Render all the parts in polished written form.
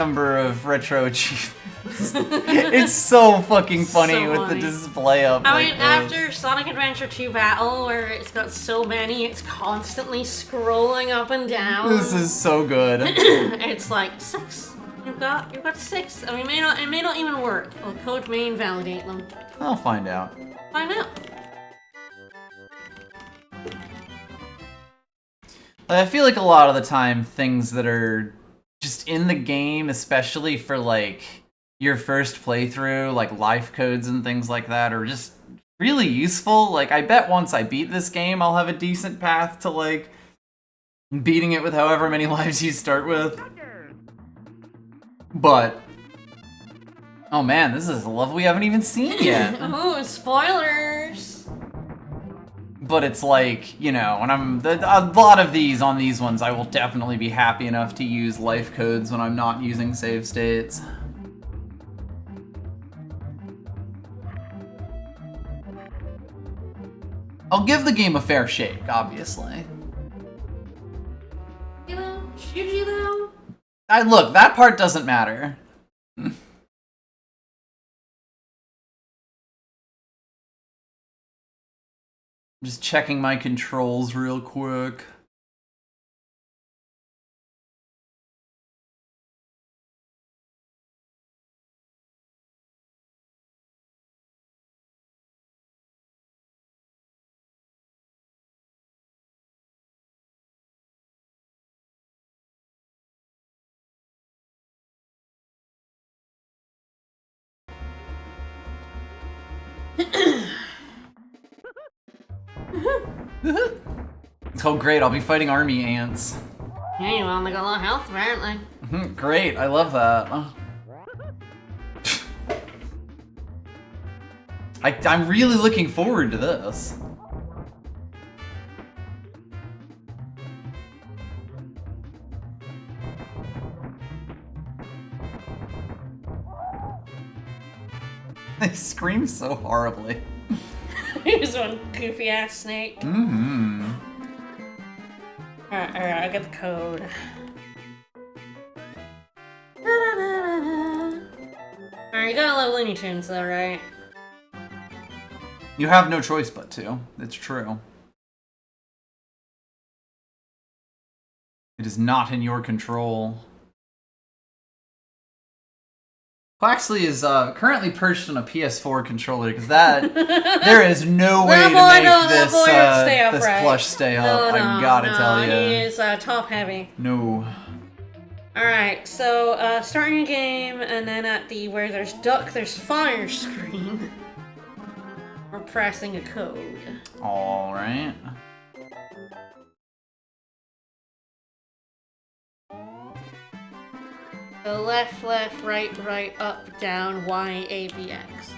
number of retro achievements. It's so fucking funny So with funny. the display up. I like mean, this. after Sonic Adventure 2 Battle, where it's got so many, it's constantly scrolling up and down. This is so good. It's like 6. You've got 6. I mean, it may not even work. Well, code may invalidate them. I'll find out. Find out. I feel like a lot of the time, things that are just in the game, especially for like your first playthrough, like life codes and things like that, are just really useful. Like, I bet once I beat this game, I'll have a decent path to like beating it with however many lives you start with. But oh man, this is a level we haven't even seen yet. Oh, spoilers! But it's like, you know, when a lot of these on these ones, I will definitely be happy enough to use life codes when I'm not using save states. I'll give the game a fair shake, obviously. You know, should you though? Look, that part doesn't matter. Just checking my controls real quick. Oh great, I'll be fighting army ants. Yeah, you only got a lot of health, apparently. Great, I love that. I'm really looking forward to this. They scream so horribly. Here's one goofy ass snake. Mm-hmm. Alright, I got the code. Alright, you gotta love Looney Tunes though, right? You have no choice but to. It's true. It is not in your control. Quaxley is currently perched on a PS4 controller because there is no way to make this plush stay up. I gotta tell you, he is top heavy. No. All right, so starting a game, and then at the where there's duck, there's fire screen. We're pressing a code. All right. So left, right, up, down, Y, A, B, X.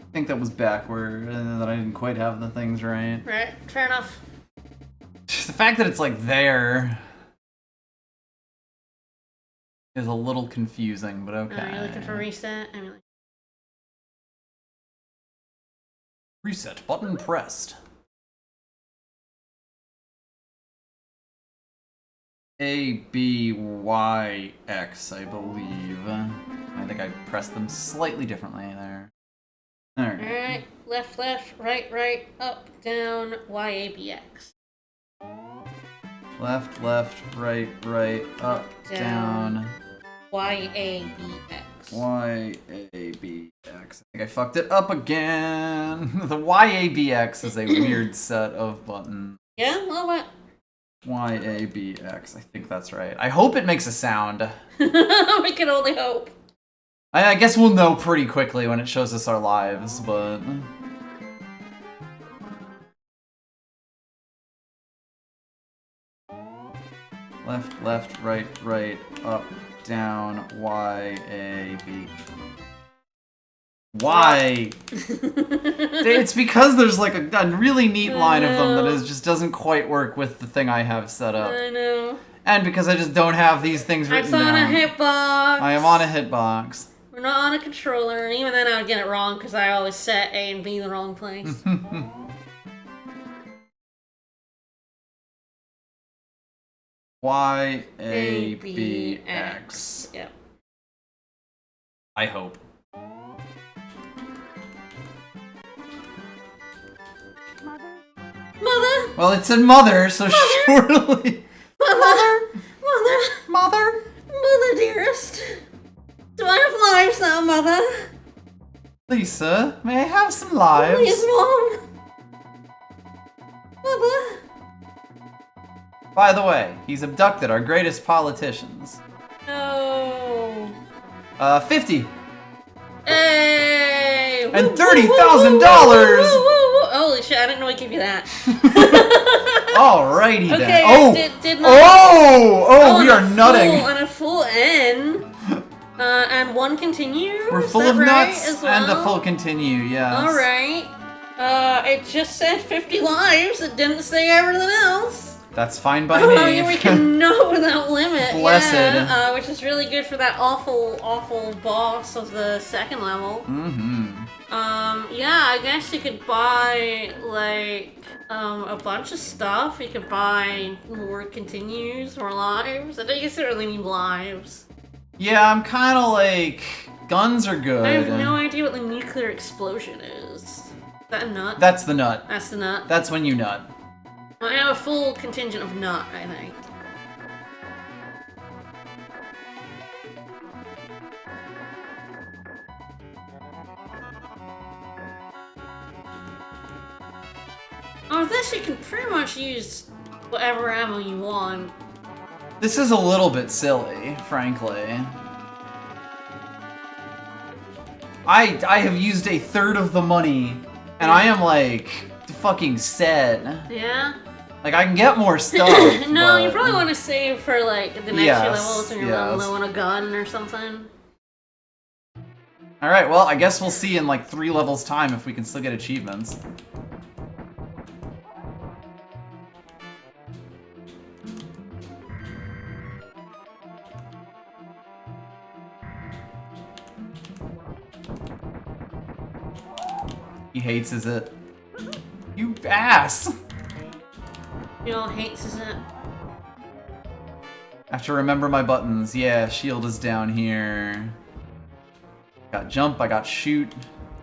I think that was backward, and that I didn't quite have the things right. Right, fair enough. Just the fact that it's like there is a little confusing, but okay. Are you looking for reset? I mean, like... Reset button pressed. A, B, Y, X, I believe. I think I pressed them slightly differently there. There. Alright, left, right, up, down, Y, A, B, X. Left, right, up, down. Y, A, B, X. Y, A, B, X. I think I fucked it up again. The Y, A, B, X is a weird set of buttons. Yeah? Well, what? Y, A, B, X. I think that's right. I hope it makes a sound. We can only hope. I guess we'll know pretty quickly when it shows us our lives, but... Left, right, up, down, Y, A, B. Why? It's because there's like a really neat line of them that just doesn't quite work with the thing I have set up. I know. And because I just don't have these things written down. I'm on a hitbox. I am on a hitbox. We're not on a controller, and even then I would get it wrong because I always set A and B in the wrong place. Y-A-B-X. Yep. I hope. Mother! Well, it's in mother, so surely. Mother! Mother? Mother, dearest. Do I have lives now, Mother? Lisa, may I have some lives? Please, Mom. Mother. By the way, he's abducted our greatest politicians. No. 50. Hey! And $30,000! Holy shit, I didn't know I'd give you that. Alrighty then. Okay, Oh! did not. Oh, we are nutting. On a full N. And one continue? We're Is full that of right nuts as well? and a full continue, yes. Alright. It just said 50 lives. It didn't say everything else. That's fine by me. We can nut without limit. Blessed. Yeah, which is really good for that awful, awful boss of the second level. Mm-hmm. Yeah, I guess you could buy, like, a bunch of stuff. You could buy more continues, more lives. I think you certainly need lives. Yeah, I'm kind of like, guns are good. I have no idea what the nuclear explosion is. Is that a nut? That's the nut. That's the nut. That's when you nut. I have a full contingent of nut, I think. Oh, this you can pretty much use whatever ammo you want. This is a little bit silly, frankly. I have used a third of the money, and I am like fucking set. Yeah? Like, I can get more stuff. No, but... you probably want to save for like the next Yes, few levels when you're yes. low on a gun or something. Alright, well, I guess we'll see in like 3 levels time if we can still get achievements. He hates it. You ass! You know, hates is it? I have to remember my buttons. Yeah, shield is down here. Got jump, I got shoot.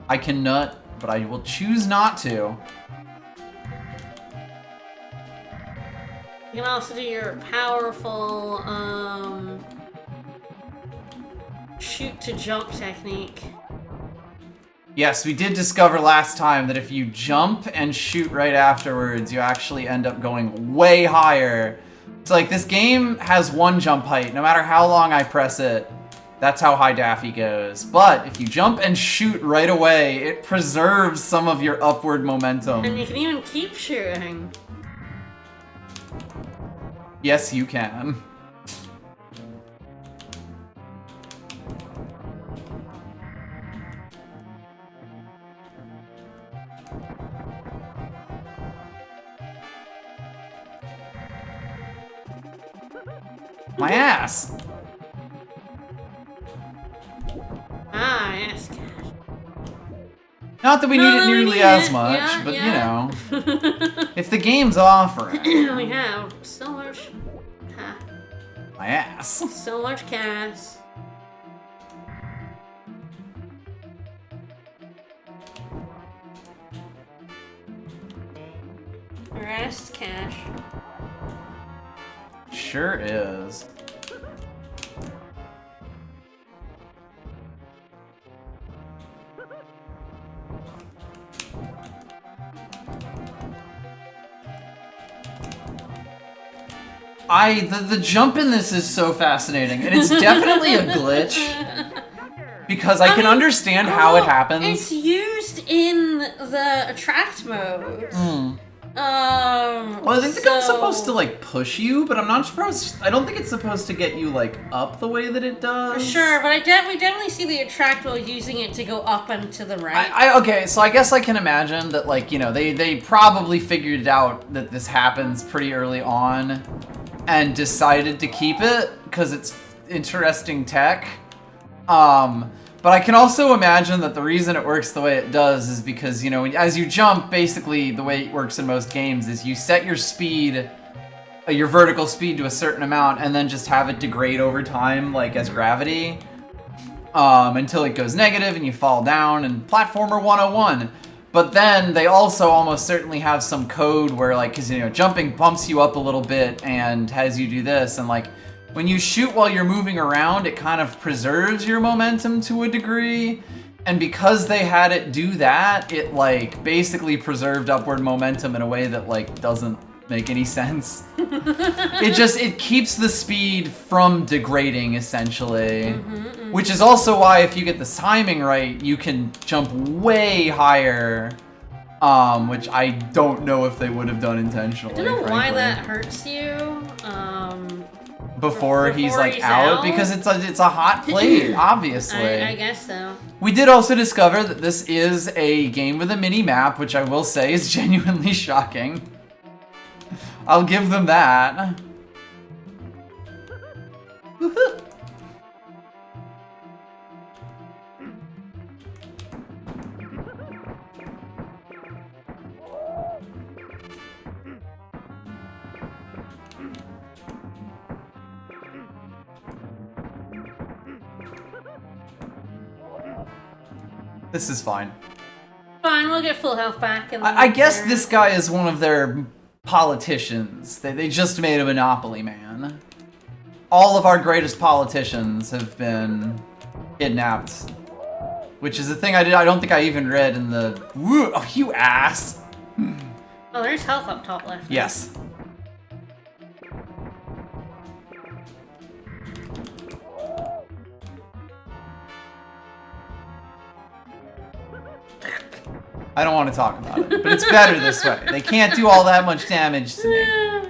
I can nut, but I will choose not to. You can also do your powerful, shoot to jump technique. Yes, we did discover last time that if you jump and shoot right afterwards, you actually end up going way higher. So like, this game has 1 jump height. No matter how long I press it, that's how high Daffy goes. But if you jump and shoot right away, it preserves some of your upward momentum. And you can even keep shooting. Yes, you can. My ass! Ah, yes. Not that we need it nearly need as it. much, Yeah, but yeah. you know. If the game's offering. We have so much. My ass. So much cash. Rest cash. Sure is. The jump in this is so fascinating, and it's definitely a glitch. Because I can understand how it happens. It's used in the attract mode. Well, I think the gun's supposed to like push you, but I'm not supposed. I don't think it's supposed to get you like up the way that it does. Sure, but we definitely see the attract mode using it to go up and to the right. Okay, so I guess I can imagine that, like, you know, they probably figured out that this happens pretty early on, and decided to keep it because it's interesting tech. But I can also imagine that the reason it works the way it does is because, you know, as you jump, basically the way it works in most games is you set your speed your vertical speed to a certain amount and then just have it degrade over time, like as gravity, until it goes negative and you fall down, and Platformer 101. But then they also almost certainly have some code where, like, because, you know, jumping bumps you up a little bit and has you do this, and, like, when you shoot while you're moving around, it kind of preserves your momentum to a degree. And because they had it do that, it, like, basically preserved upward momentum in a way that, like, doesn't make any sense. It keeps the speed from degrading, essentially. Which is also why, if you get the timing right, you can jump way higher. Which I don't know if they would have done intentionally. I don't know frankly. why that hurts you. Before he's out, because it's a hot plate, obviously. I guess so. We did also discover that this is a game with a mini map, which I will say is genuinely shocking. I'll give them that. This is fine. Fine, we'll get full health back. I guess this guy is one of their politicians. They just made a Monopoly man. All of our greatest politicians have been kidnapped. Which is a thing I don't think I even read in the... Woo, oh, you ass! Oh, there's health up top left. Yes. I don't want to talk about it, but it's better this way. They can't do all that much damage to me.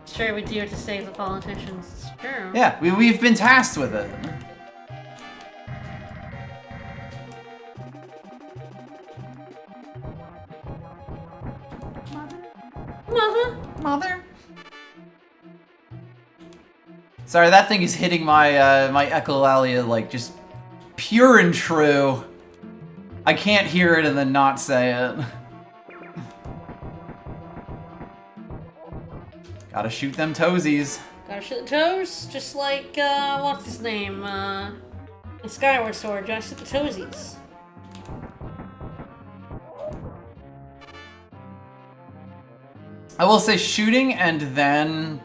Sure, we do it to save the politicians. It's true. Yeah, we've been tasked with it. Mother. Sorry, that thing is hitting my my echolalia like just pure and true. I can't hear it and then not say it. Gotta shoot them toesies. Gotta shoot the toes, just like, what's his name? In Skyward Sword, gotta shoot the toesies. I will say shooting and then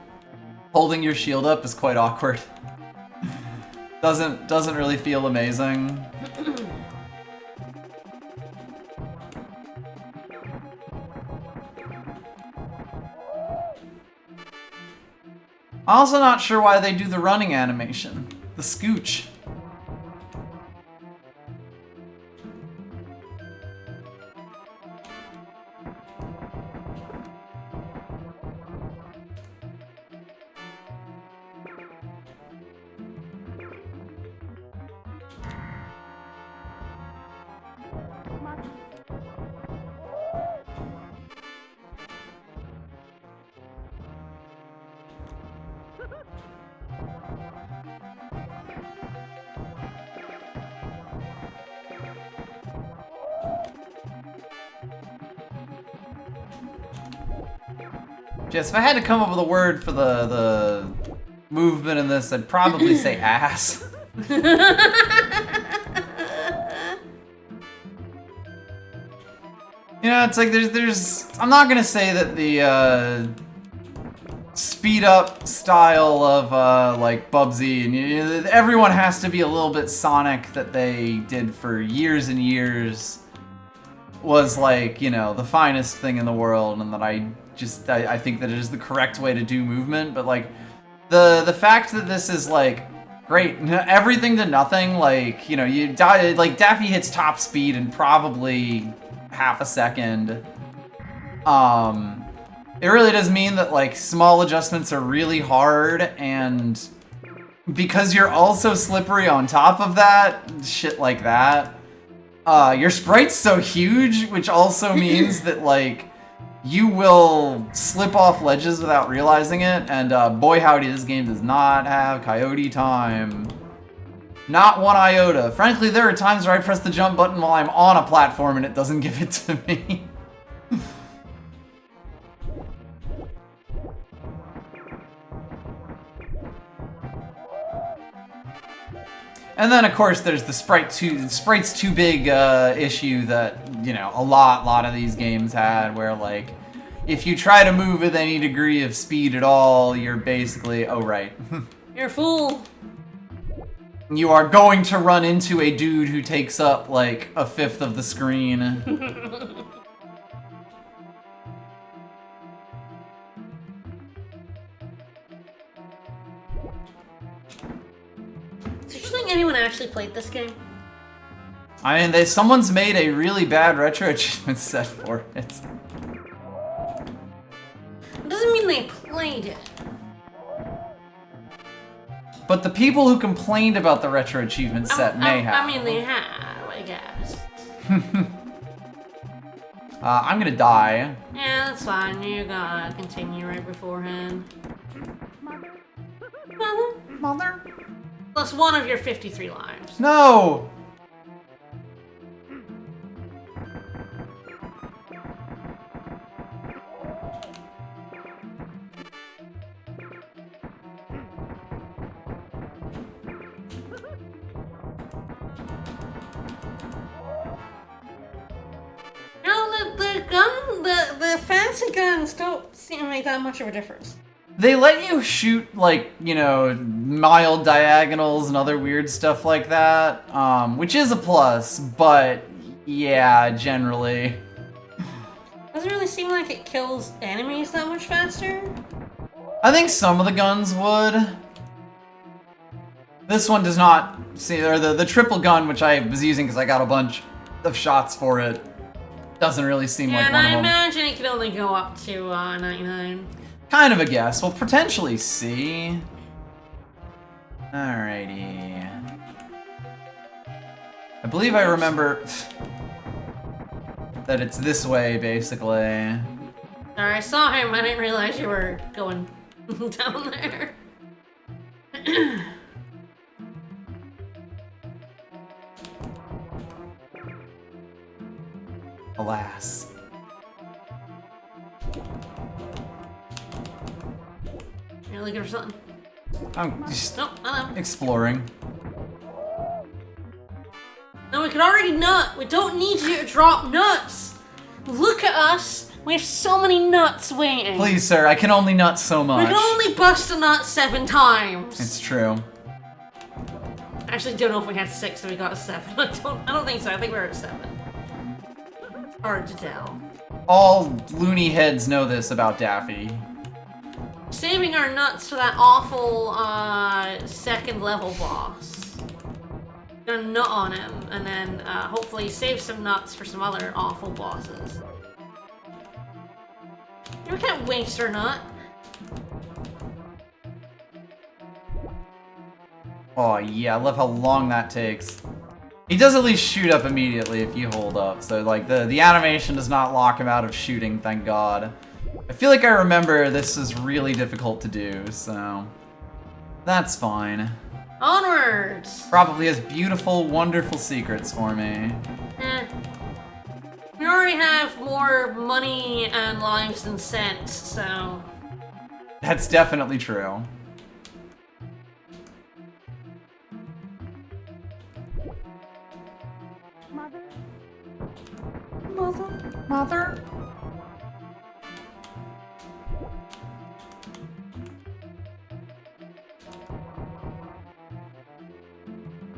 holding your shield up is quite awkward. Doesn't really feel amazing. I'm also not sure why they do the running animation. The scooch. Yes, if I had to come up with a word for the movement in this, I'd probably say ass. You know, it's like there's I'm not gonna say that the speed up style of like Bubsy and everyone has to be a little bit Sonic that they did for years and years was like, you know, the finest thing in the world, and that I think that it is the correct way to do movement. But like the fact that this is like great, everything to nothing, like, you know, you die, like Daffy hits top speed in probably half a second. It really does mean that like small adjustments are really hard, and because you're also slippery on top of that, shit like that, your sprite's so huge, which also means that like you will slip off ledges without realizing it, and boy howdy, this game does not have coyote time. Not one iota. Frankly, there are times where I press the jump button while I'm on a platform and it doesn't give it to me. And then, of course, there's the Sprite's too big issue that, you know, a lot of these games had, where, like, if you try to move with any degree of speed at all, you're basically, oh, right. You're a fool. You are going to run into a dude who takes up, like, a fifth of the screen. Do you think anyone actually played this game? I mean, someone's made a really bad retro achievement set for it. It doesn't mean they played it. But the people who complained about the retro achievement set may have. I mean, they have, I guess. I'm gonna die. Yeah, that's fine. You gotta continue right beforehand. Mother? Plus one of your 53 lives. No! The fancy guns don't seem to make that much of a difference. They let you shoot, like, you know, mild diagonals and other weird stuff like that, which is a plus, but yeah, generally. Doesn't really seem like it kills enemies that much faster. I think some of the guns would. This one does not. See, or the triple gun, which I was using because I got a bunch of shots for it, doesn't really seem like one of them. And I imagine it can only go up to 99. Kind of a guess. We'll potentially see. Alrighty. I believe I remember that it's this way, basically. Sorry, I saw him. I didn't realize you were going down there. Alas. You're looking for something? I'm just Hello. exploring. No, we can already nut. We don't need you to drop nuts. Look at us. We have so many nuts waiting. Please, sir, I can only nut so much. We can only bust a nut 7 times. It's true. I actually don't know if we had 6 and we got a 7. I don't think so. I think we were at 7. Hard to tell. All loony heads know this about Daffy. Saving our nuts for that awful second level boss. Gonna nut on him, and then hopefully save some nuts for some other awful bosses. We can't waste our nut. Oh yeah, I love how long that takes. He does at least shoot up immediately if you hold up, so like the animation does not lock him out of shooting, thank God. I feel like I remember this is really difficult to do, so that's fine. Onwards! Probably has beautiful, wonderful secrets for me. We already have more money and lives than cents, so... That's definitely true. Mother?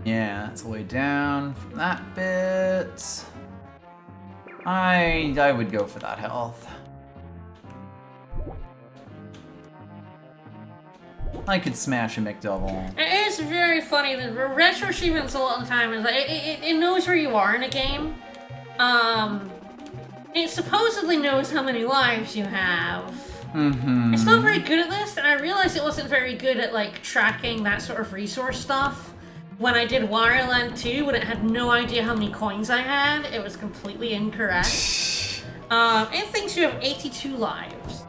Yeah, that's the way down from that bit. I would go for that health. I could smash a McDouble. It is very funny that retro achievements a lot of the time is like it knows where you are in a game. It supposedly knows how many lives you have. Mm-hmm. It's not very good at this, and I realized it wasn't very good at like tracking that sort of resource stuff. When I did Wherein 2, when it had no idea how many coins I had, it was completely incorrect. It thinks you have 82 lives.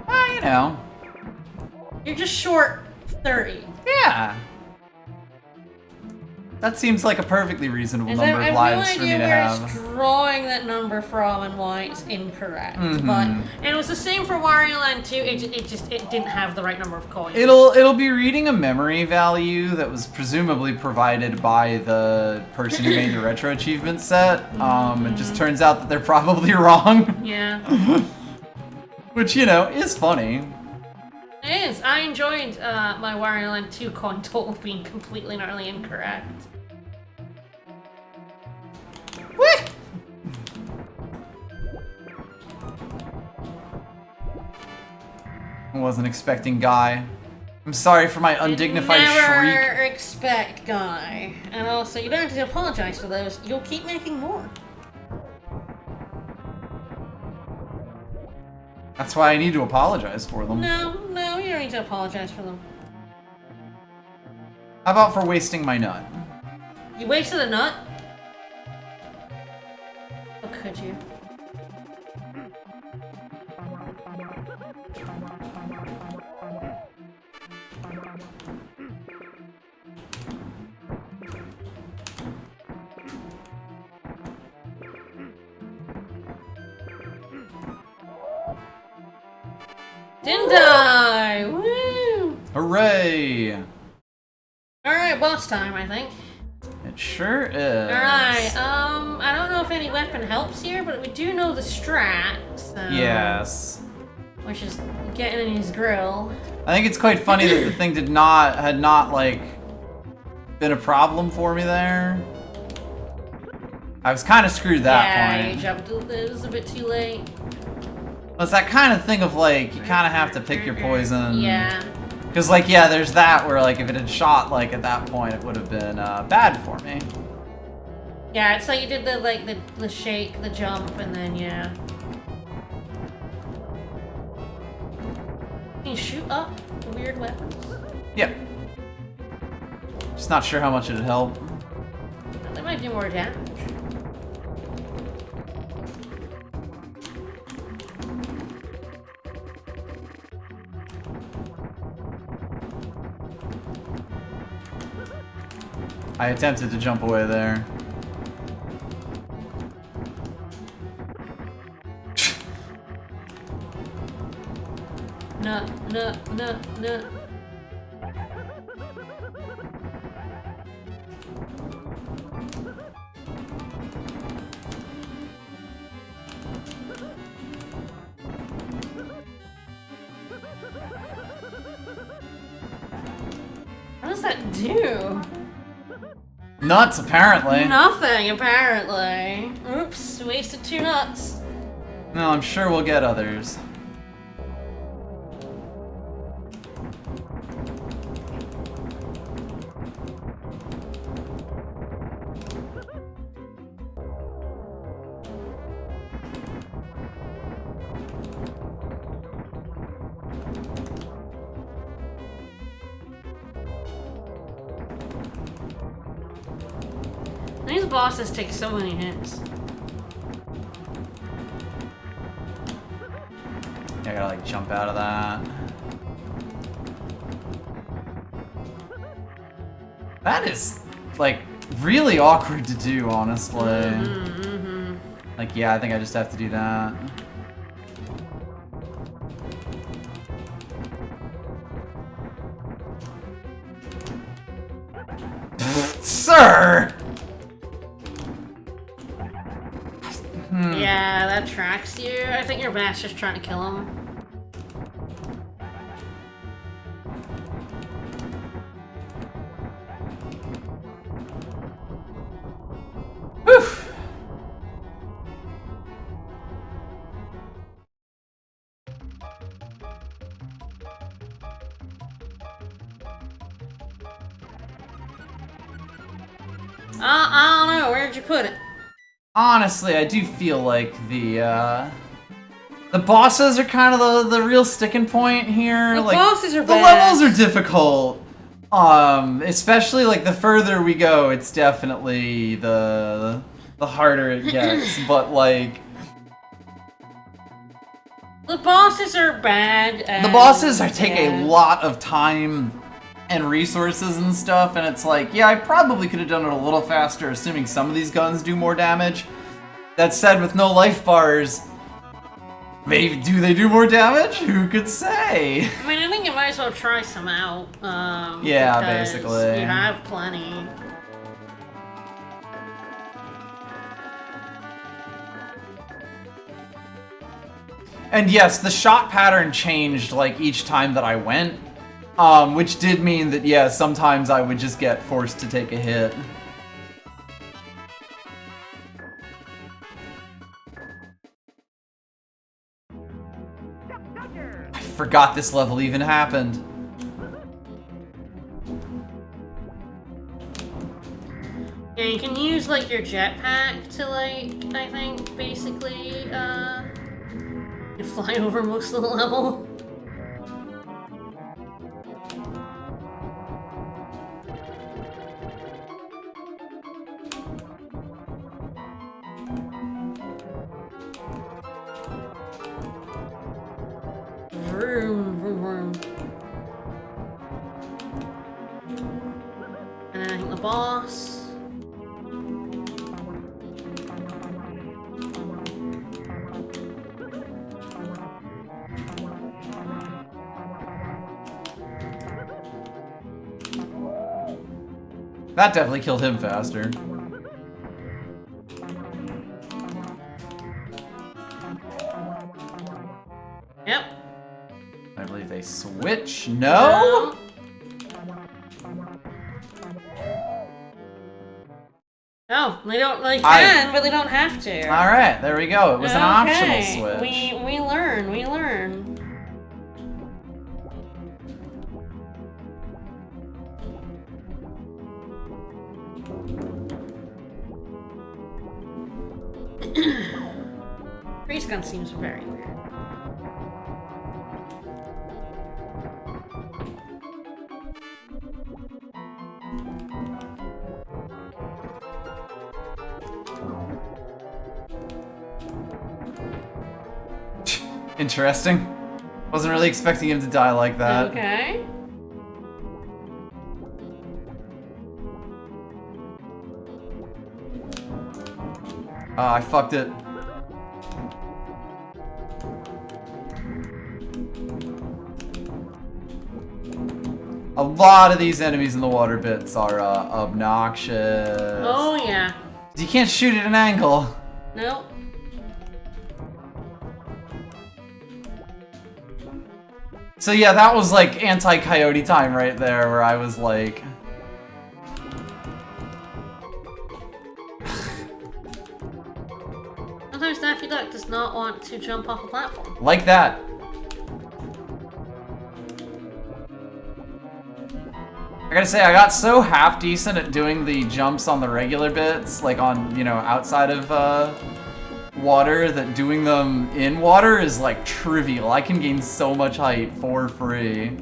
You know. You're just short 30. Yeah. That seems like a perfectly reasonable number I of lives have for no me idea to where have. it's drawing that number from and why it's incorrect. Mm-hmm. And it was the same for Wario Land 2. It didn't have the right number of coins. It'll be reading a memory value that was presumably provided by the person who made the retro achievement set. It just turns out that they're probably wrong. Yeah. Which, you know, is funny. It is. I enjoyed my Wario Land 2 coin total being completely and utterly incorrect. I wasn't expecting Guy. I'm sorry for my undignified Never shriek. expect Guy. And also, you don't have to apologize for those. You'll keep making more. That's why I need to apologize for them. No, you don't need to apologize for them. How about for wasting my nut? You wasted a nut? How could you? Didn't die! Woo! Hooray! Alright, boss time, I think. It sure is. Alright, I don't know if any weapon helps here, but we do know the strat, so... Yes. Which is getting in his grill. I think it's quite funny that the thing had not, like, been a problem for me there. I was kind of screwed that point. Yeah, you jumped, it was a bit too late. It's that kind of thing of, like, you kind of have to pick your poison. Yeah. Because, like, yeah, there's that where, like, if it had shot, like, at that point, it would have been bad for me. Yeah, it's like you did the shake, the jump, and then, yeah. Can you shoot up the weird weapons? Yep. Just not sure how much it'd help. They might do more damage. I attempted to jump away there. No. What does that do? Nuts, apparently. Nothing, apparently. Oops, wasted 2 nuts. No, I'm sure we'll get others. These bosses take so many hits. I gotta, like, jump out of that. That is, like, really awkward to do, honestly. Like, yeah, I think I just have to do that. Sir! Yeah, that tracks you. I think your master's trying to kill him. Whew. I don't know. Where'd you put it? Honestly, I do feel like the bosses are kind of the real sticking point here. The like, bosses are the bad. levels are difficult. Especially like the further we go, it's definitely the harder it gets. But like the bosses are bad. the bosses take a lot of time and resources and stuff, and it's like, yeah, I probably could have done it a little faster, assuming some of these guns do more damage. That said, with no life bars, maybe do they do more damage? Who could say? I mean, I think you might as well try some out. Yeah, because basically. You have plenty. And yes, the shot pattern changed like each time that I went, which did mean that, yeah, sometimes I would just get forced to take a hit. I forgot this level even happened. Yeah, you can use like your jetpack to like, I think, basically, you fly over most of the level. Vroom, vroom, vroom. And then I think the boss. That definitely killed him faster. Yep. I believe they switch. No? Oh, they don't. They can, but they don't have to. All right, there we go. It was an optional switch. We learn. We learn. Freeze gun seems very weird. Interesting. Wasn't really expecting him to die like that. Okay. I fucked it. A lot of these enemies in the water bits are obnoxious. Oh yeah. You can't shoot at an angle. Nope. So yeah, that was like anti-coyote time right there, where I was like... Sometimes Daffy Duck does not want to jump off a platform. Like that. I gotta say, I got so half decent at doing the jumps on the regular bits, like on, you know, outside of water, that doing them in water is like trivial. I can gain so much height for free.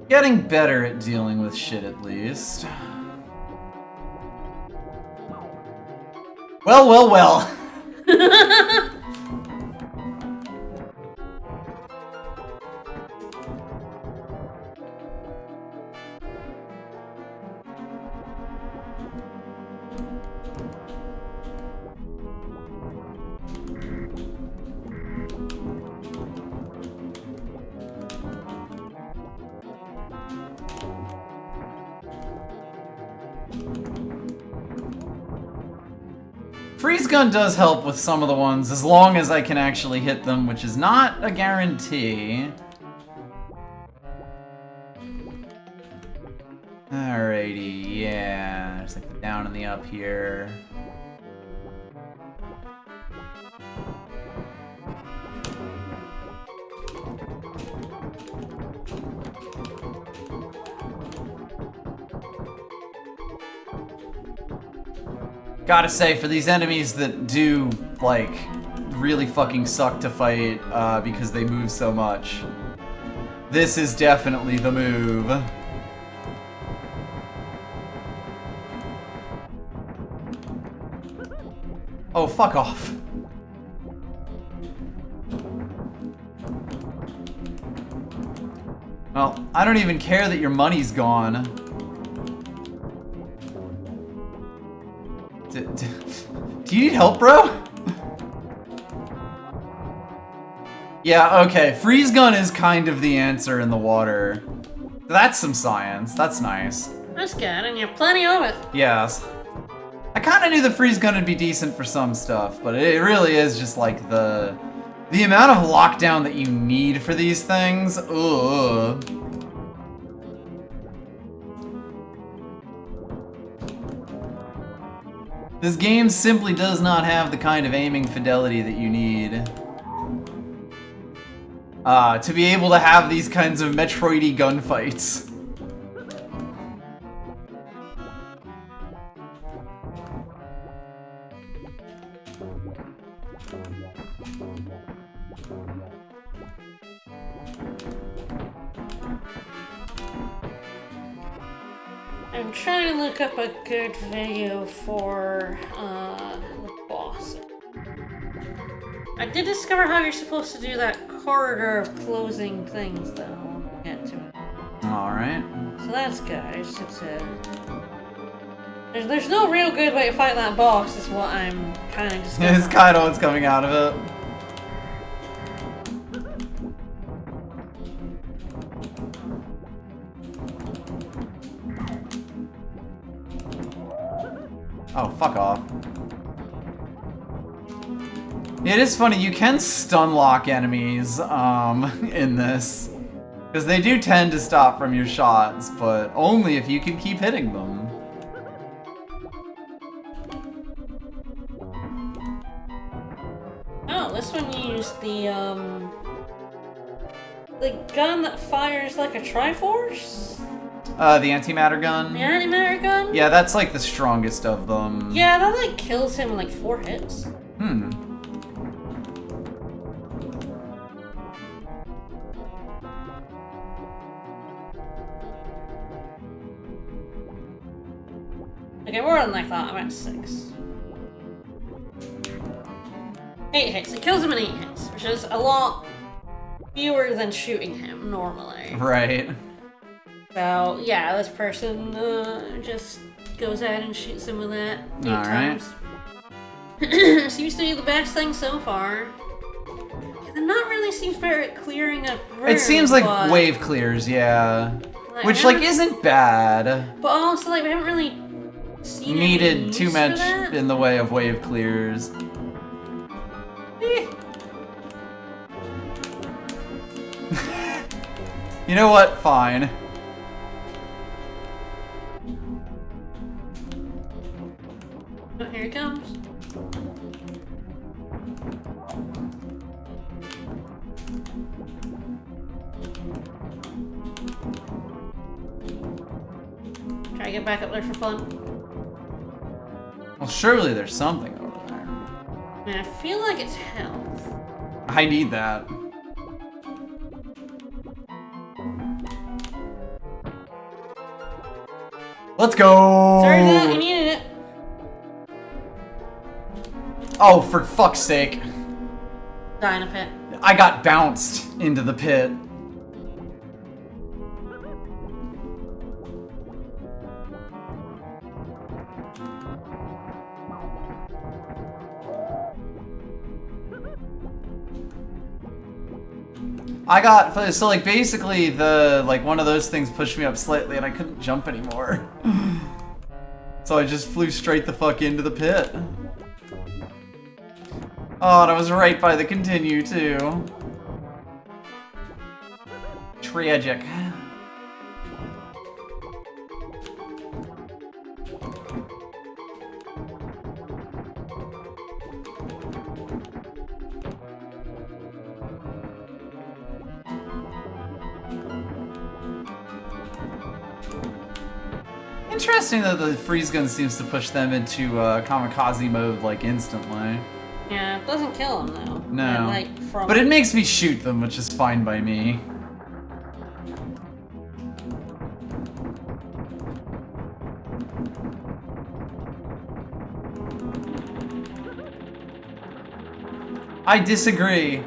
Getting better at dealing with shit, at least. Well, well, well. Freeze gun does help with some of the ones, as long as I can actually hit them, which is not a guarantee. Alrighty, yeah. There's like the down and the up here. Gotta say, for these enemies that do, like, really fucking suck to fight because they move so much, this is definitely the move. Oh, fuck off. Well, I don't even care that your money's gone. Do you need help, bro? Yeah, okay. Freeze gun is kind of the answer in the water. That's some science. That's nice. That's good, and you have plenty of it. Yes. I kind of knew the freeze gun would be decent for some stuff, but it really is just like the amount of lockdown that you need for these things. Ugh. This game simply does not have the kind of aiming fidelity that you need to be able to have these kinds of Metroid-y gunfights. I'm trying to look up a good video for the boss. I did discover how you're supposed to do that corridor of closing things, though. I'll get to it. Alright. So that's good. I just have to... There's no real good way to fight that boss, is what I'm kind of discovering. It's kind of what's coming out of it. Oh, fuck off. It is funny, you can stun lock enemies, in this. Because they do tend to stop from your shots, but only if you can keep hitting them. Oh, this one used the gun that fires like a Triforce? The antimatter gun? The antimatter gun? Yeah, that's like the strongest of them. Yeah, that like kills him in like 4 hits. Hmm. Okay, more than I thought. I'm at 6. 8 hits. It kills him in 8 hits, which is a lot fewer than shooting him normally. Right. So, yeah, this person just goes out and shoots him with that 8 Alright. times. Seems to be the best thing so far. Yeah, the nut really seems better at clearing up rooms. It seems like wave clears, yeah. Which, like, isn't bad. But also, like, we haven't really seen Needed too much that. in the way of wave clears. You know what? Fine. Oh, here it comes. Try to get back up there for fun. Well, surely there's something over there. I mean, I feel like it's health. I need that. Let's go! Sorry, that you needed it. Oh, for fuck's sake. Die in a pit. I got bounced into the pit. I got, so like basically one of those things pushed me up slightly and I couldn't jump anymore. So I just flew straight the fuck into the pit. Oh, and I was right by the continue too. Tragic. Interesting that the freeze gun seems to push them into kamikaze mode like instantly. Yeah, it doesn't kill him though. No. Like, but it makes me shoot them, which is fine by me. I disagree.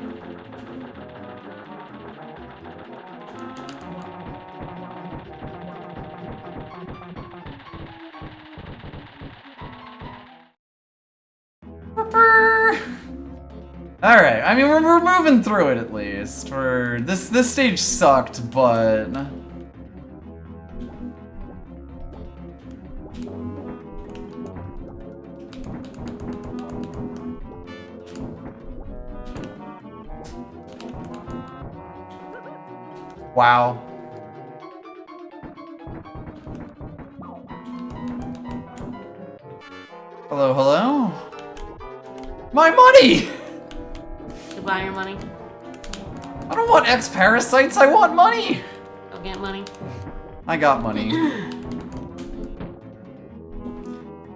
All right. I mean, we're moving through it at least. This stage sucked, but wow. Hello, hello. My money. Buy your money. I don't want X-parasites, I want money! Go get money. I got money.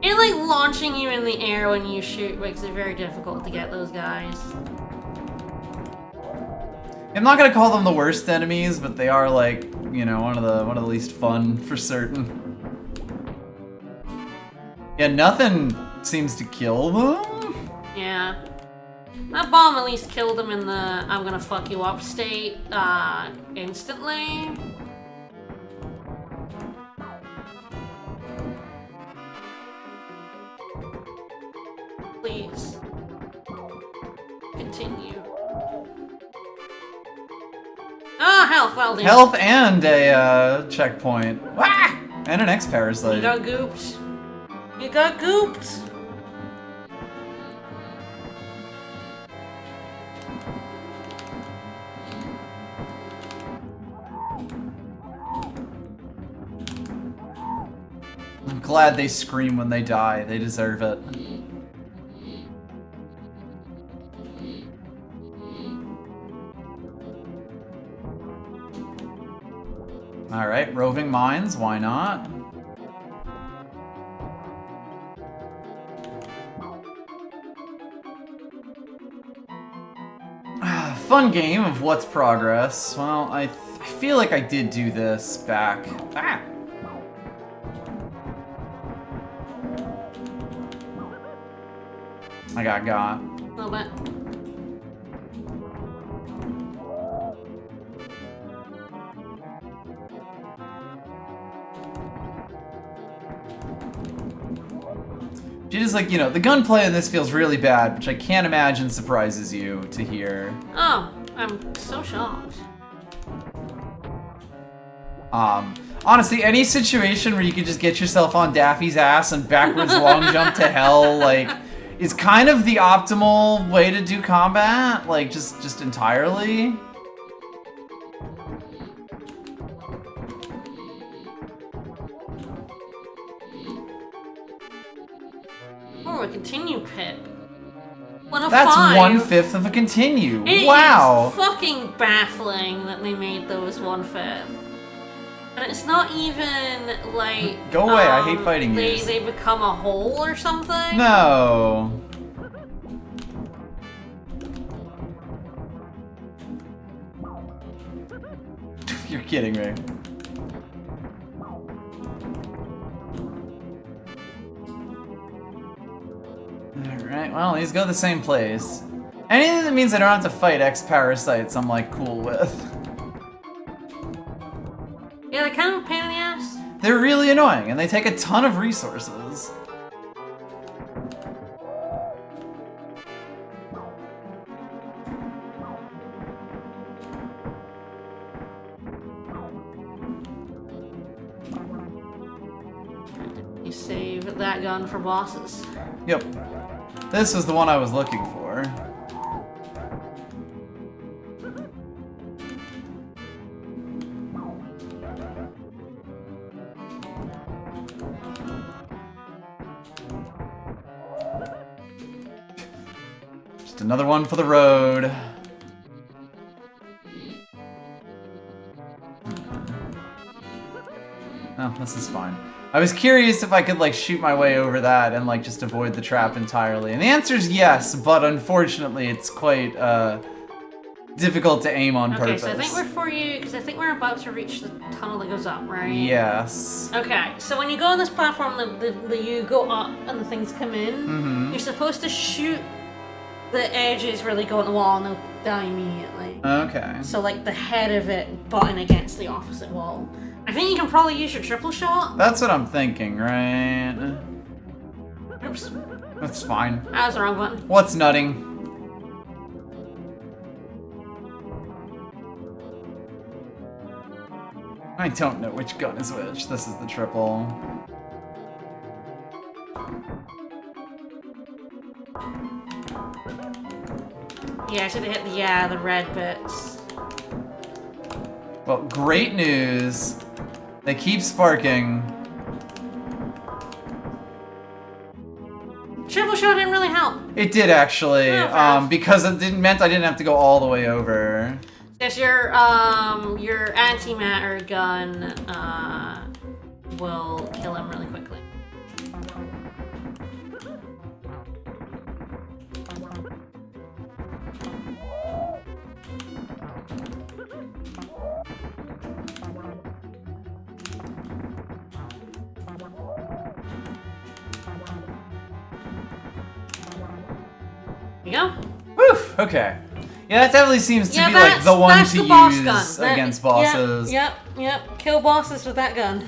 And like launching you in the air when you shoot makes it very difficult to get those guys. I'm not gonna call them the worst enemies, but they are like, you know, one of the least fun for certain. Yeah, nothing seems to kill them. Yeah. That bomb at least killed him in the I'm gonna fuck you up state, instantly. Please. Continue. Ah, health, well done. Health and a checkpoint. Wah! And an X-parasite. You got gooped. You got gooped. I'm glad they scream when they die. They deserve it. Alright, roving mines, why not? Fun game of what's progress. Well, I feel like I did do this back. Ah! I got. A little bit. She just like, you know, the gunplay in this feels really bad, which I can't imagine surprises you to hear. Oh, I'm so shocked. Honestly, any situation where you could just get yourself on Daffy's ass and backwards long jump to hell, like, is kind of the optimal way to do combat, like, just entirely. Oh, a continue pit. 1 of That's 5. 1/5 of a continue. It Wow. is fucking baffling that they made those 1/5. And it's not even like Go away, I hate fighting yous. They become a whole or something. No. You're kidding me. Alright, well, these go the same place. Anything that means I don't have to fight X-parasites, I'm like cool with. Yeah, they're kind of a pain in the ass. They're really annoying, and they take a ton of resources. You save that gun for bosses. Yep. This was the one I was looking for. Just another one for the road. Oh, this is fine. I was curious if I could like shoot my way over that and like just avoid the trap entirely. And the answer is yes, but unfortunately it's quite difficult to aim on purpose. Okay, so I think we're for you, because I think we're about to reach the tunnel that goes up, right? Yes. Okay, so when you go on this platform, you go up and the things come in. You're supposed to shoot the edges really go on the wall and they'll die immediately. Okay. So like the head of it butting against the opposite wall. I think you can probably use your triple shot. That's what I'm thinking, right? Oops. That's fine. That was the wrong button. What's nutting? I don't know which gun is which. This is the triple. Yeah, I should have hit the red bits. Well, great news. They keep sparking. Triple shot didn't really help. It did actually, Oh, because it meant I didn't have to go all the way over. Yes, your antimatter gun will kill him really quickly. You go. Woof. Okay. Yeah, that definitely seems to be like that's the one to the boss use gun. against bosses. Yep. Kill bosses with that gun.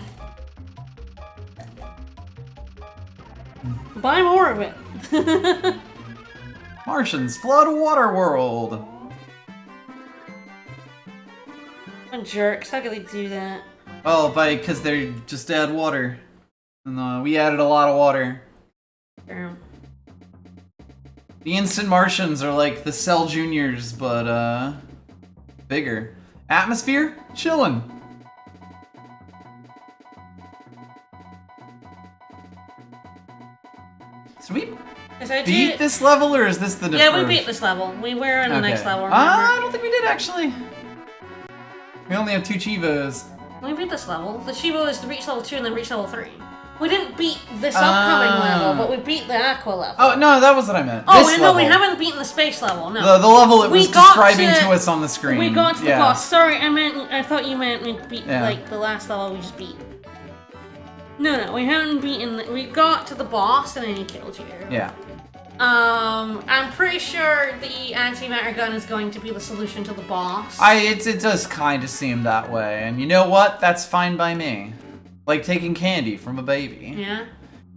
Buy more of it. Martians flood water world. What jerks. How could they do that? Oh, because they just add water. And we added a lot of water. Sure. The Instant Martians are like the Cell Juniors, but bigger. Atmosphere? Chillin'. So we Yes, I beat did. this level, or is this the Yeah, we first? beat this level. We were in the next level, I remember? don't think we did actually. We only have 2 Chivos. We beat this level. The Chivo is to reach level 2 and then reach level 3. We didn't beat this upcoming level, but we beat the Aqua level. Oh no, that was what I meant. Oh, This no, we level. haven't beaten the space level, no. The level it was We got describing to- to us on the screen. We got to the Yeah. boss. Sorry, I thought you meant we beat, Yeah. like, the last level we just beat. No, we haven't beaten, we got to the boss and then he killed you. Yeah. I'm pretty sure the antimatter gun is going to be the solution to the boss. It does kind of seem that way, and you know what? That's fine by me. Like taking candy from a baby. Yeah?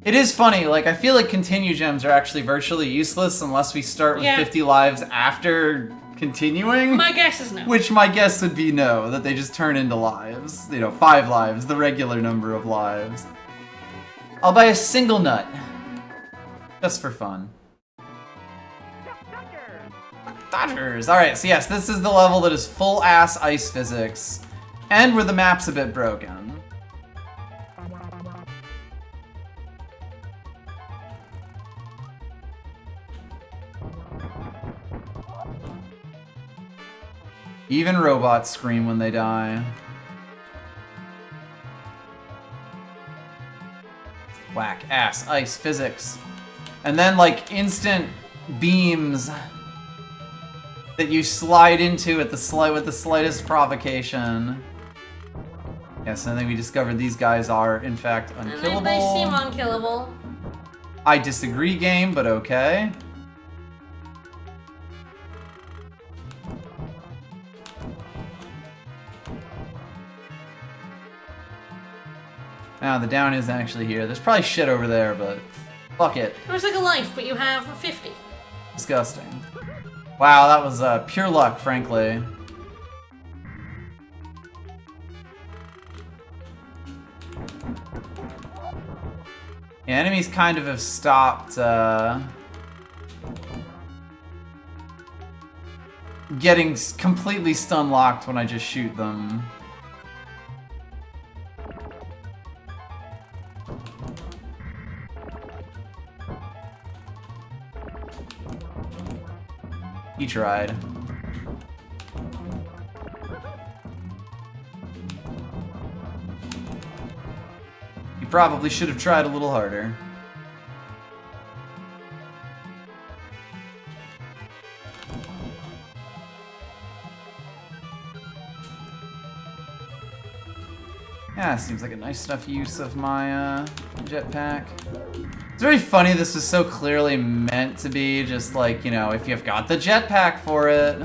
It is funny, like, I feel like continue gems are actually virtually useless unless we start with Yeah. 50 lives after continuing. My guess is no. Which my guess would be no, that they just turn into lives. 5 lives, the regular number of lives. I'll buy a single nut. Just for fun. Dodgers! Alright, so yes, this is the level that is full-ass ice physics. And where the map's a bit broken. Even robots scream when they die. Whack ass ice physics. And then like instant beams that you slide into at with the slightest provocation. Yes, I think we discovered these guys are in fact unkillable. And they seem unkillable. I disagree, game, but okay. Now the down isn't actually here. There's probably shit over there, but fuck it. It was like a life, but you have 50. Disgusting. Wow, that was pure luck, frankly. Yeah, enemies kind of have stopped getting completely stun locked when I just shoot them. He tried. He probably should have tried a little harder. Yeah, seems like a nice enough use of my jetpack. It's very funny this was so clearly meant to be just like, you know, if you've got the jetpack for it.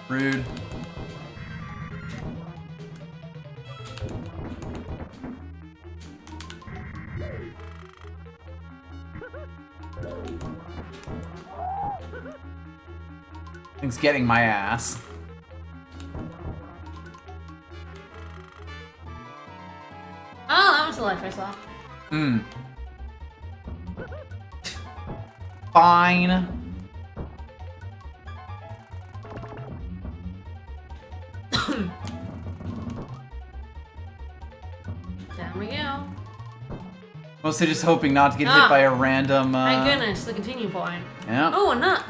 Rude. Thing's getting my ass. Oh, that was the life I saw. Hmm. Fine. Down we go. Mostly just hoping not to get hit by a random. My goodness, the continue point. Yeah. Oh, a nut.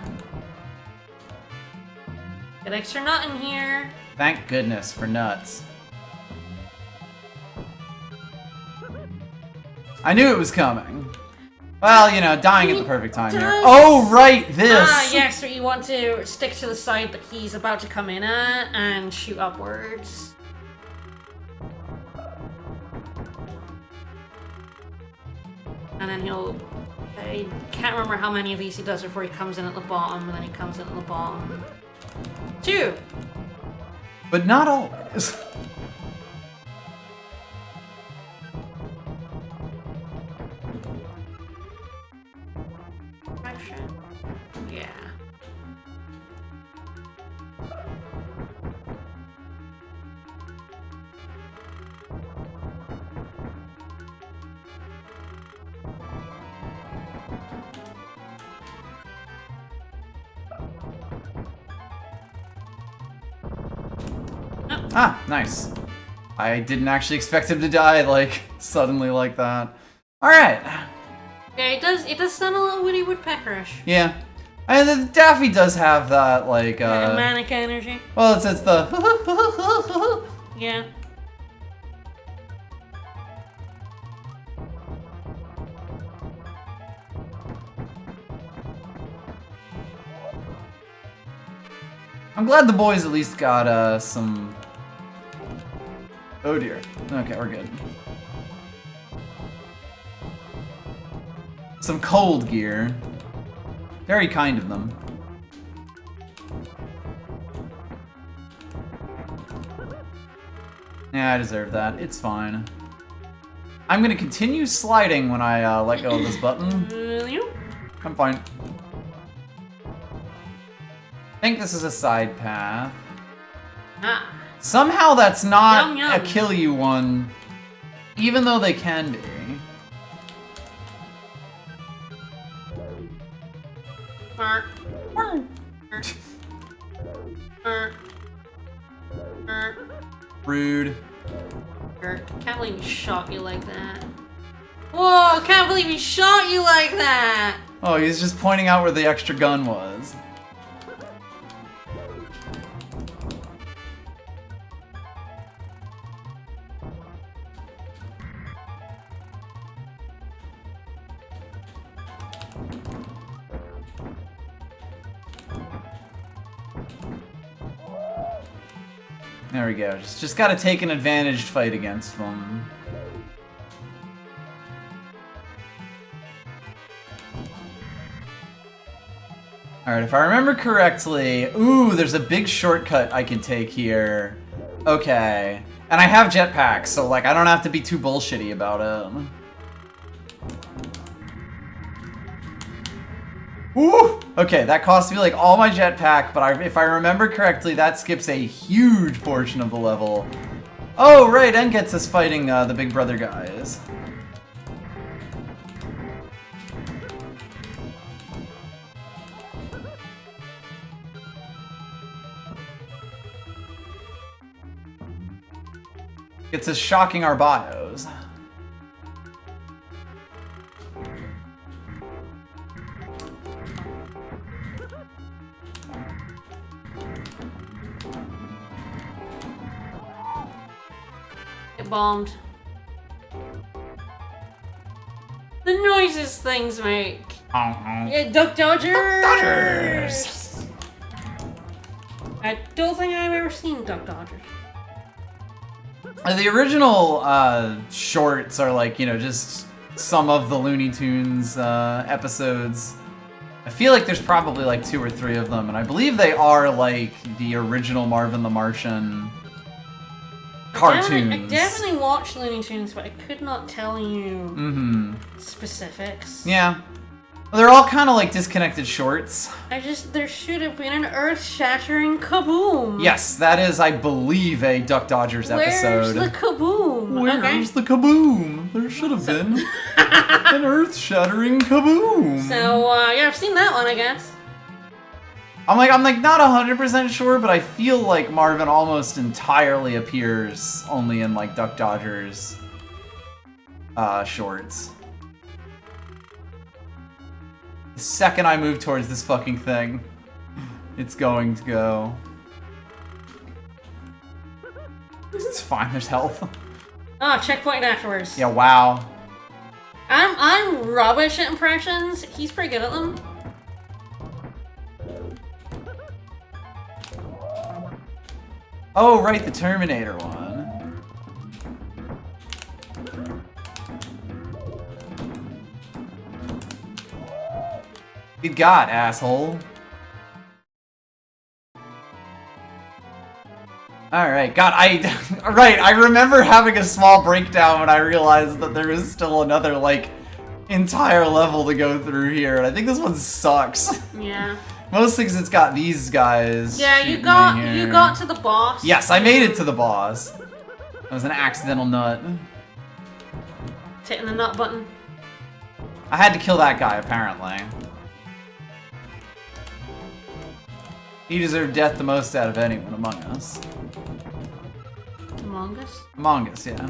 Get extra nut in here. Thank goodness for nuts. I knew it was coming. Well, you know, dying at the perfect time here. Oh, right, this! Ah, yes, so you want to stick to the side that he's about to come in at and shoot upwards. And then he'll... I can't remember how many of these he does before he comes in at the bottom, and then he comes in at the bottom. 2! But not always. Yeah. Ah, nice. I didn't actually expect him to die, like, suddenly like that. Alright. Yeah, it does sound a little Woody Woodpeckerish. Yeah. And the Daffy does have that, like, manic energy. well, it's the... Yeah. I'm glad the boys at least got, some... Oh dear. Okay, we're good. Some cold gear. Very kind of them. Yeah, I deserve that. It's fine. I'm gonna continue sliding when I let go of this button. I'm fine. I think this is a side path. Ah. Somehow that's not Yum, yum. a kill you one, even though they can be. Rude. Can't believe he shot you like that. Whoa, can't believe he shot you like that! Oh, he's just pointing out where the extra gun was. There we go. Just gotta take an advantaged fight against them. Alright, if I remember correctly... Ooh, there's a big shortcut I can take here. Okay. And I have jetpacks, so like I don't have to be too bullshitty about it. Woo! Okay, that cost me like all my jetpack, but if I remember correctly, that skips a huge portion of the level. Oh, right, and gets us fighting the Big Brother guys. Gets us shocking our bios. Get bombed. The noises things make. Uh-huh. Yeah, Duck Dodgers! Duck Dodgers! I don't think I've ever seen Duck Dodgers. The original shorts are like, just some of the Looney Tunes episodes. I feel like there's probably like 2 or 3 of them, and I believe they are like the original Marvin the Martian cartoons. I definitely watched Looney Tunes, but I could not tell you specifics. Yeah. Well, they're all kind of like disconnected shorts. There should have been an earth-shattering kaboom. Yes, that is, I believe, a Duck Dodgers episode. Where's the kaboom? Where's the kaboom? There should have been an earth-shattering kaboom. So, yeah, I've seen that one, I guess. I'm like not 100% sure, but I feel like Marvin almost entirely appears only in like Duck Dodgers shorts. The second I move towards this fucking thing, it's going to go. It's fine, there's health. Oh, checkpoint afterwards. Yeah, wow. I'm rubbish at impressions. He's pretty good at them. Oh, right, the Terminator one. Good God, asshole. Alright, God, right, I remember having a small breakdown when I realized that there was still another, like, entire level to go through here, and I think this one sucks. Yeah. Mostly because it's got these guys. Yeah, you got to the boss. Yes, I made it to the boss. That was an accidental nut. It's hitting the nut button. I had to kill that guy, apparently. He deserved death the most out of anyone among us. Among Us? Among Us, yeah.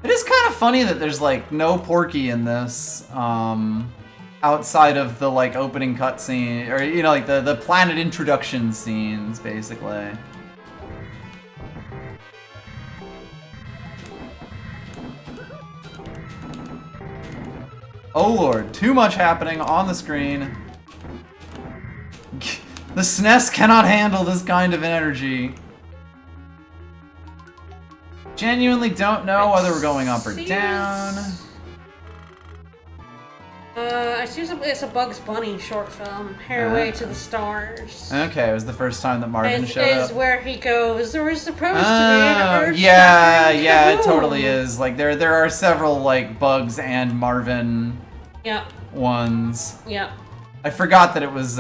It is kind of funny that there's like no Porky in this, outside of the like opening cutscene, or like the planet introduction scenes, basically. Oh lord, too much happening on the screen. The SNES cannot handle this kind of energy. Genuinely don't know whether we're going up or down. I see it's a Bugs Bunny short film, Hairway to the Stars. Okay, it was the first time that Marvin showed up. Is where he goes, there was supposed to be an earth yeah, it totally is. Like, there are several, like, Bugs and Marvin ones. Yep. I forgot that it was,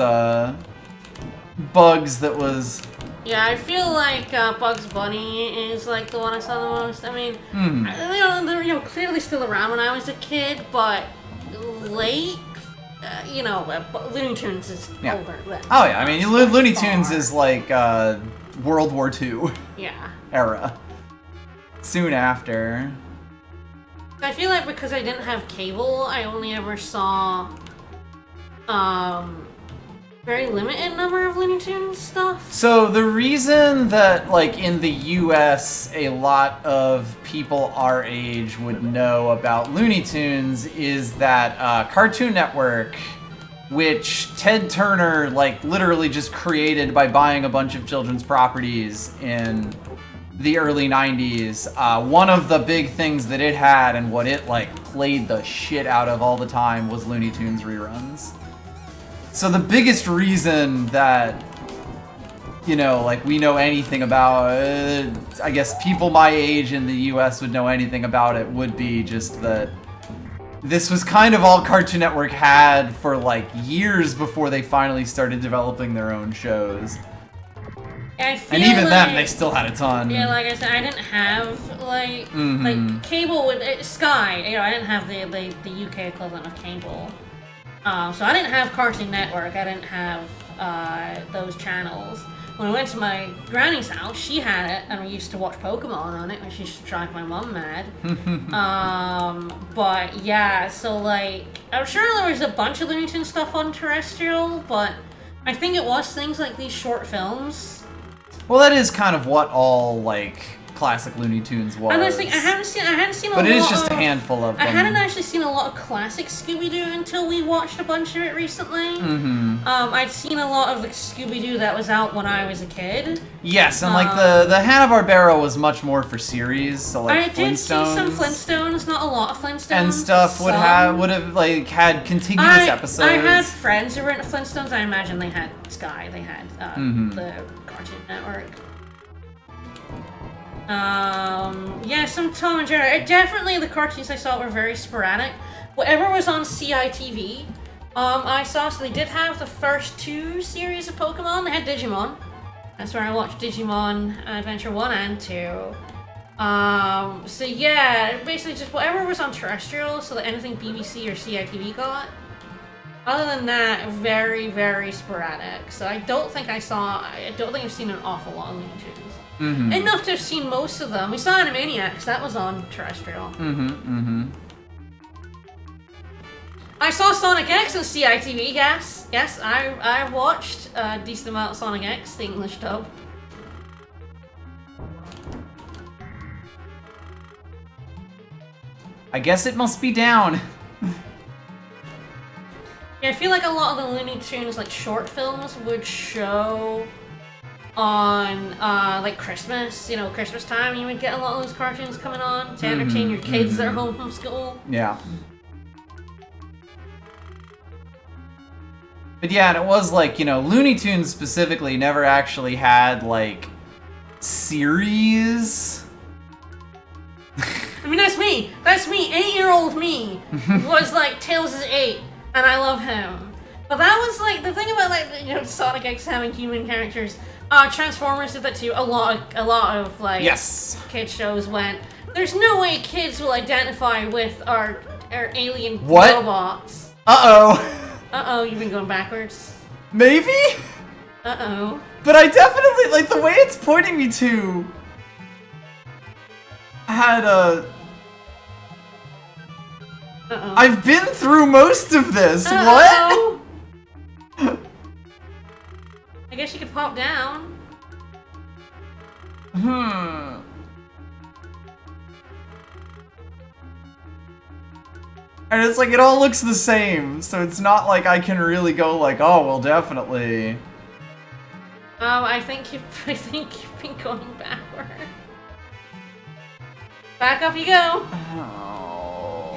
Bugs that was... Yeah, I feel like Bugs Bunny is like the one I saw the most. I mean, they're clearly still around when I was a kid, but late, Looney Tunes is older. Oh yeah, I mean, Looney Tunes is like World War II era. Soon after. I feel like because I didn't have cable, I only ever saw very limited number of Looney Tunes stuff. So the reason that, like, in the US, a lot of people our age would know about Looney Tunes is that Cartoon Network, which Ted Turner, like, literally just created by buying a bunch of children's properties in the early 90s, one of the big things that it had and what it, like, played the shit out of all the time was Looney Tunes reruns. So the biggest reason that, like, we know anything about, I guess people my age in the US would know anything about it would be just that this was kind of all Cartoon Network had for, like, years before they finally started developing their own shows. And even then, they still had a ton. Yeah, like I said, I didn't have, like, like cable with Sky. I didn't have the UK equivalent of cable. So I didn't have Cartoon Network, I didn't have those channels. When I went to my granny's house, she had it, and we used to watch Pokemon on it, which used to drive my mom mad. But yeah, so like, I'm sure there was a bunch of Looney Tunes stuff on terrestrial, but I think it was things like these short films. Well, that is kind of what all, like, classic Looney Tunes was. And I think I hadn't seen a lot. But it is just a handful of them. I hadn't actually seen a lot of classic Scooby-Doo until we watched a bunch of it recently. Mm-hmm. I'd seen a lot of the Scooby-Doo that was out when I was a kid. Yes, and like the Hanna-Barbera was much more for series, so like I did see some Flintstones Flintstones, not a lot of Flintstones. and stuff would have like had contiguous episodes. I had friends who were into Flintstones. I imagine they had Sky. They had the Cartoon Network. Yeah, some Tom and Jerry. Definitely the cartoons I saw were very sporadic. Whatever was on CITV, I saw. So they did have the first 2 series of Pokemon. They had Digimon. That's where I watched Digimon Adventure 1 and 2. So yeah, basically just whatever was on terrestrial, so that anything BBC or CITV got. Other than that, very, very sporadic. So I don't think I've seen an awful lot of Looney Tunes. Mm-hmm. Enough to have seen most of them. We saw Animaniacs, that was on terrestrial. I saw Sonic X on CITV, yes. Yes, I watched a decent amount of Sonic X, the English dub. I guess it must be down. Yeah, I feel like a lot of the Looney Tunes, like, short films would show on, like, Christmas. You know, Christmas time, you would get a lot of those cartoons coming on to entertain your kids that are home from school. Yeah. But yeah, and it was like, you know, Looney Tunes specifically never actually had, like, series. I mean, that's me. That's me. 8-year-old me was like, Tails is 8, and I love him. But that was like the thing about, like, you know, Sonic X having human characters. Transformers did that too. A lot of like kid shows went. There's no way kids will identify with our alien robots. Uh-oh, you've been going backwards. Maybe? Uh-oh. But I definitely, like, the way it's pointing me to had a... Uh-oh. I've been through most of this. Uh-oh. What? I guess you could pop down. And it's like, it all looks the same, so it's not like I can really go like, oh, well, definitely. I think you've been going backward. Back up you go. Oh.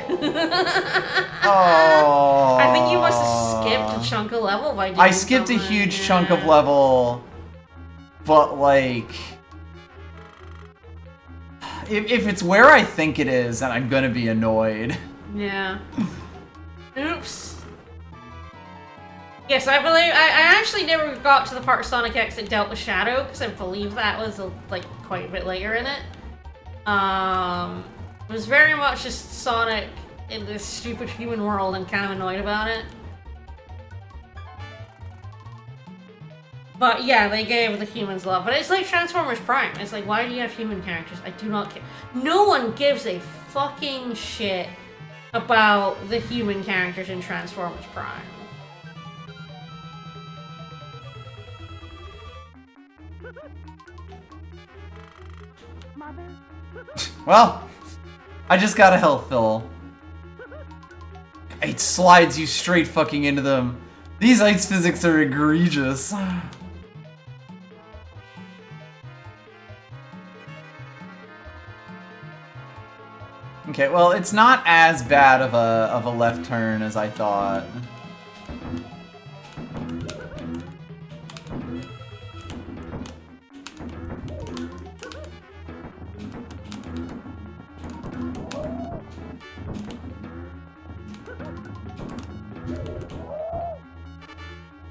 I think you must have skipped a chunk of level by doing I skipped a huge chunk of level, but like, if it's where I think it is, then I'm gonna be annoyed. Yeah. Oops. Yes, I believe I actually never got to the part of Sonic X that dealt with Shadow, because I believe that was like quite a bit later in it. It was very much just Sonic in this stupid human world and kind of annoyed about it. But yeah, they gave the humans love. But it's like Transformers Prime. It's like, why do you have human characters? I do not care. No one gives a fucking shit about the human characters in Transformers Prime. Well, I just got a health fill. It slides you straight fucking into them. These ice physics are egregious. Okay, well, it's not as bad of a left turn as I thought.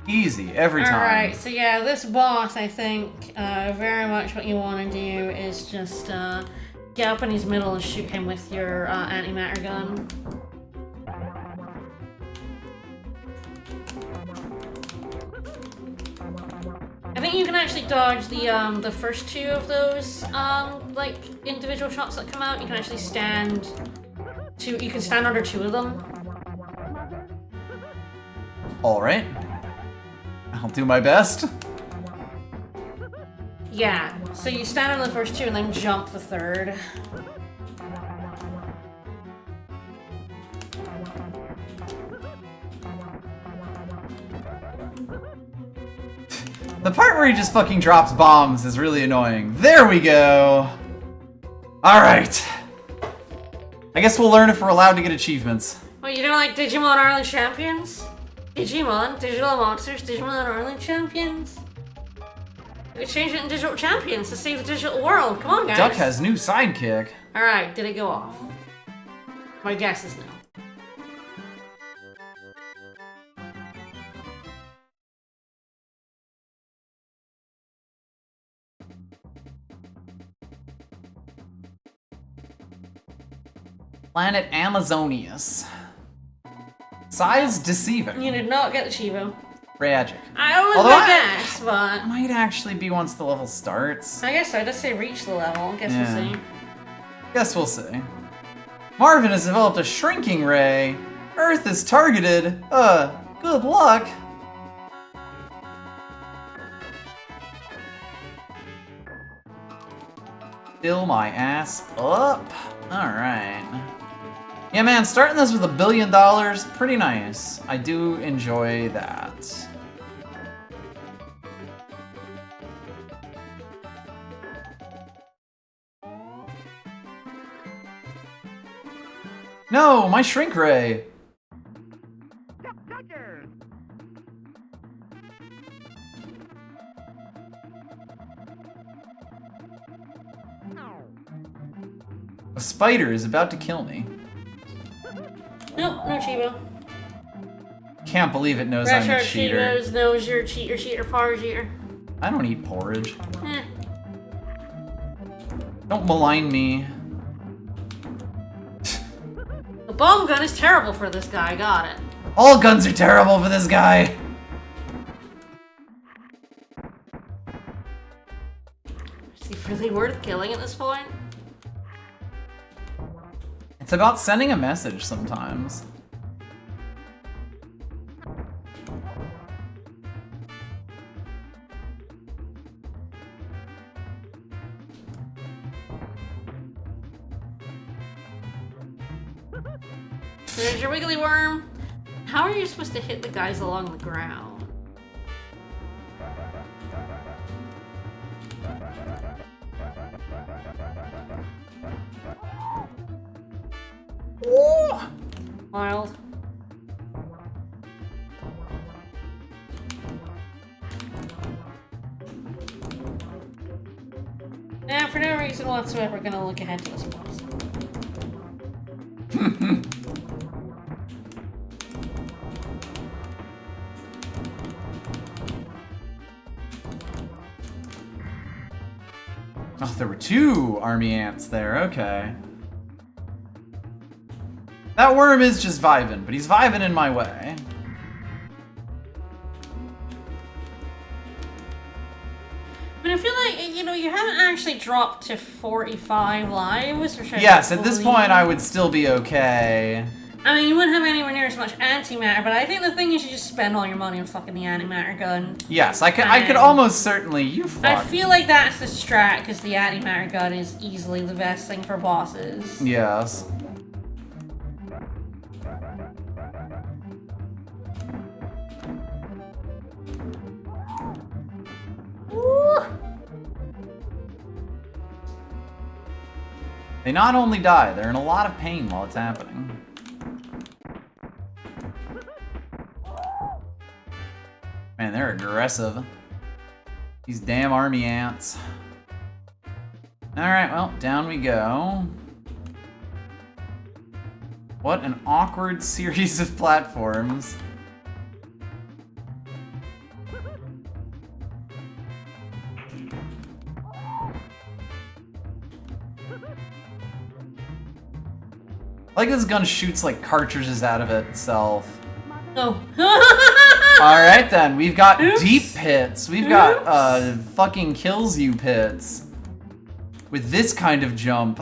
Easy, every time. Alright, so yeah, this boss, I think, very much what you want to do is just get up in his middle and shoot him with your antimatter gun. I think you can actually dodge the first 2 of those like individual shots that come out. You can actually stand you can stand under 2 of them. All right. I'll do my best. Yeah, so you stand on the first two and then jump the third. The part where he just fucking drops bombs is really annoying. There we go. Alright. I guess we'll learn if we're allowed to get achievements. Well, you don't like Digimon Ireland Champions? Digimon, Digital Monsters, Digimon Ireland Champions? We change it in Digital Champions to save the digital world. Come on, guys. Duck has new sidekick. Alright, did it go off? My guess is no. Planet Amazonius. Size deceiving. You did not get the Chivo. Tragic. I always Although would guess, but... Might actually be once the level starts. I guess so. Just say reach the level. Guess we'll see. Guess we'll see. Marvin has developed a shrinking ray. Earth is targeted. Good luck. Fill my ass up. Alright. Yeah, man, starting this with $1 billion, pretty nice. I do enjoy that. No, my shrink ray. A spider is about to kill me. Nope, no Chivo. Can't believe it knows I'm a cheater. Chivos knows you're a cheater, pargeater. I don't eat porridge. Eh. Don't malign me. The bomb gun is terrible for this guy, got it. All guns are terrible for this guy. Is he really worth killing at this point? It's about sending a message sometimes. There's your wiggly worm. How are you supposed to hit the guys along the ground? Ooh. Wild. Now, for no reason whatsoever, we're gonna look ahead to this boss. Oh, there were two army ants there, okay. That worm is just vibing, but he's vibing in my way. But I feel like, you know, you haven't actually dropped to 45 lives, which Yes, at this point I would still be okay. I mean, you wouldn't have anywhere near as much antimatter, but I think the thing is you just spend all your money on fucking the antimatter gun. Yes, I could almost certainly, you fuck. I feel like that's the strat, because the antimatter gun is easily the best thing for bosses. Yes. Woo! They not only die, they're in a lot of pain while it's happening. Man, they're aggressive. These damn army ants. Alright, well, down we go. What an awkward series of platforms. I like this gun shoots like cartridges out of itself. Oh. Alright then, we've got Oops. deep pits. We've got fucking kills you pits. With this kind of jump.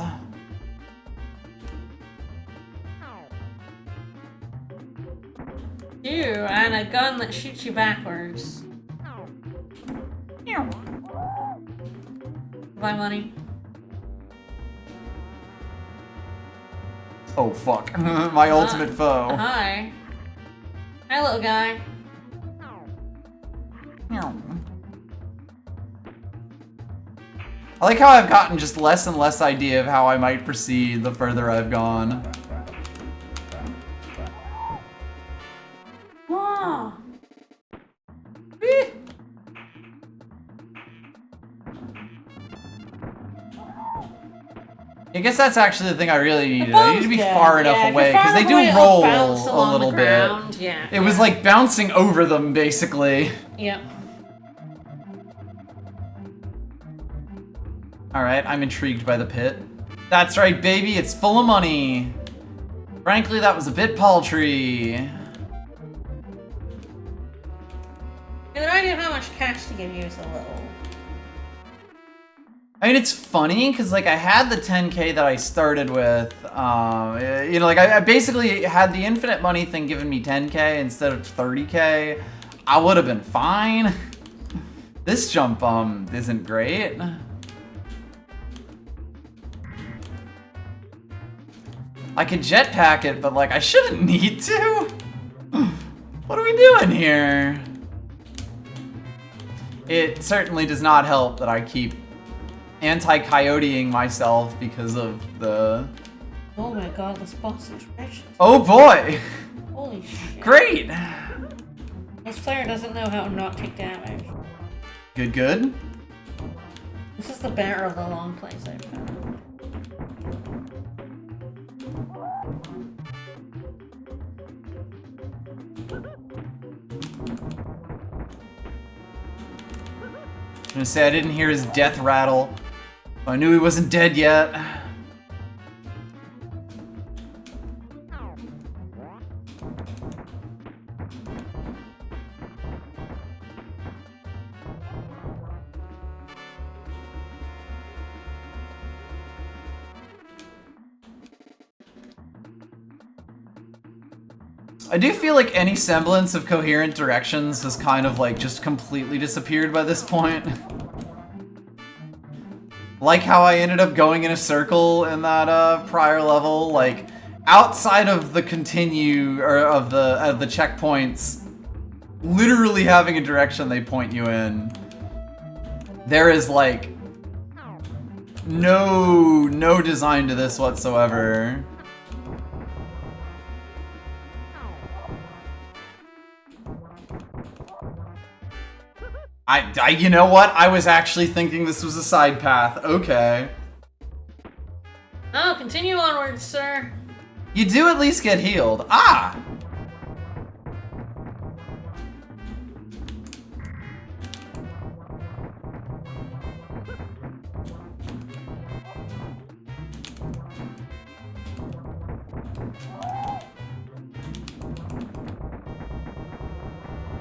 Ew, and a gun that shoots you backwards. Buy money. Oh fuck. My ultimate foe. Hi. Hi, little guy. I like how I've gotten just less and less idea of how I might proceed the further I've gone. Wow. I guess that's actually the thing I really needed. I need to be far enough away because they do roll a little bit. Yeah. It was like bouncing over them basically. Yep. Alright, I'm intrigued by the pit. That's right, baby, it's full of money. Frankly, that was a bit paltry. And the idea of how much cash to give you is a little... I mean, it's funny, because, like, I had the 10K that I started with, you know, like, I basically had the infinite money thing giving me 10K instead of 30K. I would have been fine. This jump, isn't great. I could jetpack it, but, like, I shouldn't need to. What are we doing here? It certainly does not help that I keep anti-coyoteing myself because of the... Oh my god, this boss is treasure. Oh boy! Holy shit. Great! This player doesn't know how to not take damage. Good, good. This is the better of the long plays I've found. I'm gonna say I didn't hear his death rattle. I knew he wasn't dead yet. I do feel like any semblance of coherent directions has kind of like just completely disappeared by this point. Like how I ended up going in a circle in that prior level, like outside of the continue or of the checkpoints, literally having a direction they point you in. There is like no design to this whatsoever. You know what? I was actually thinking this was a side path. Okay. Oh, continue onwards, sir. You do at least get healed. Ah!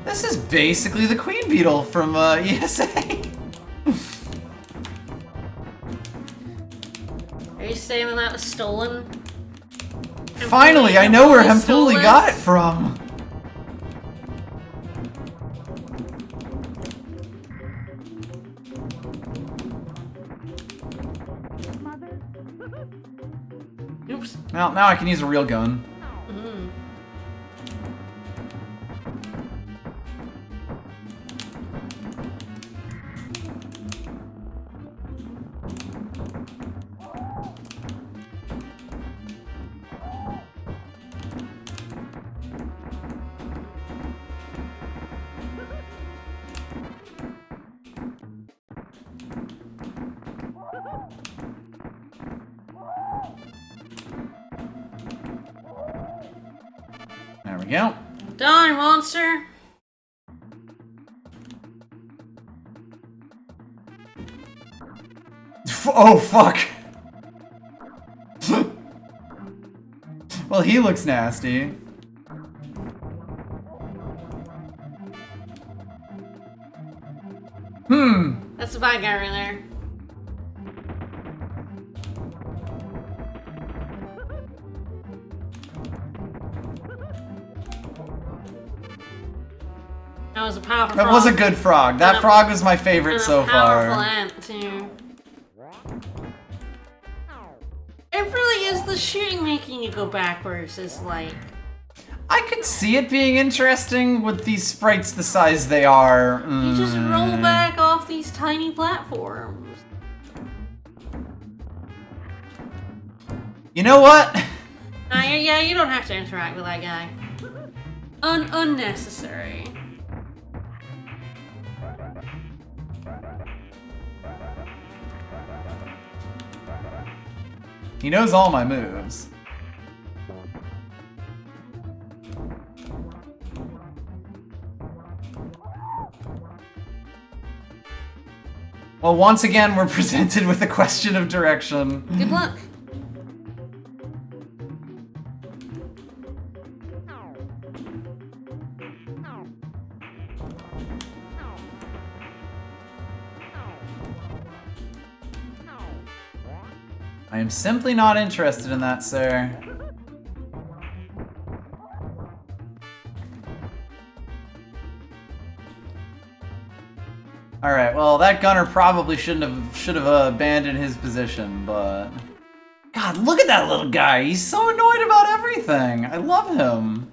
This is basically the Queen Beetle from ESA. Are you saying that was stolen? Finally, I know where Hempuli got it from. Oops. Well, now I can use a real gun. There we go. Die, monster! Oh, fuck! Well, he looks nasty. That's the bad guy right there. was a powerful That frog. was a good frog. That frog was my favorite and so a powerful far. ant, too. It really is the shooting making you go backwards is like... I could see it being interesting with these sprites the size they are. You just roll back off these tiny platforms. You know what? Yeah, you don't have to interact with that guy. Unnecessary. He knows all my moves. Well, once again, we're presented with a question of direction. Good luck. I am simply not interested in that, sir. Alright, well, that gunner probably should have abandoned his position, but... God, look at that little guy! He's so annoyed about everything! I love him!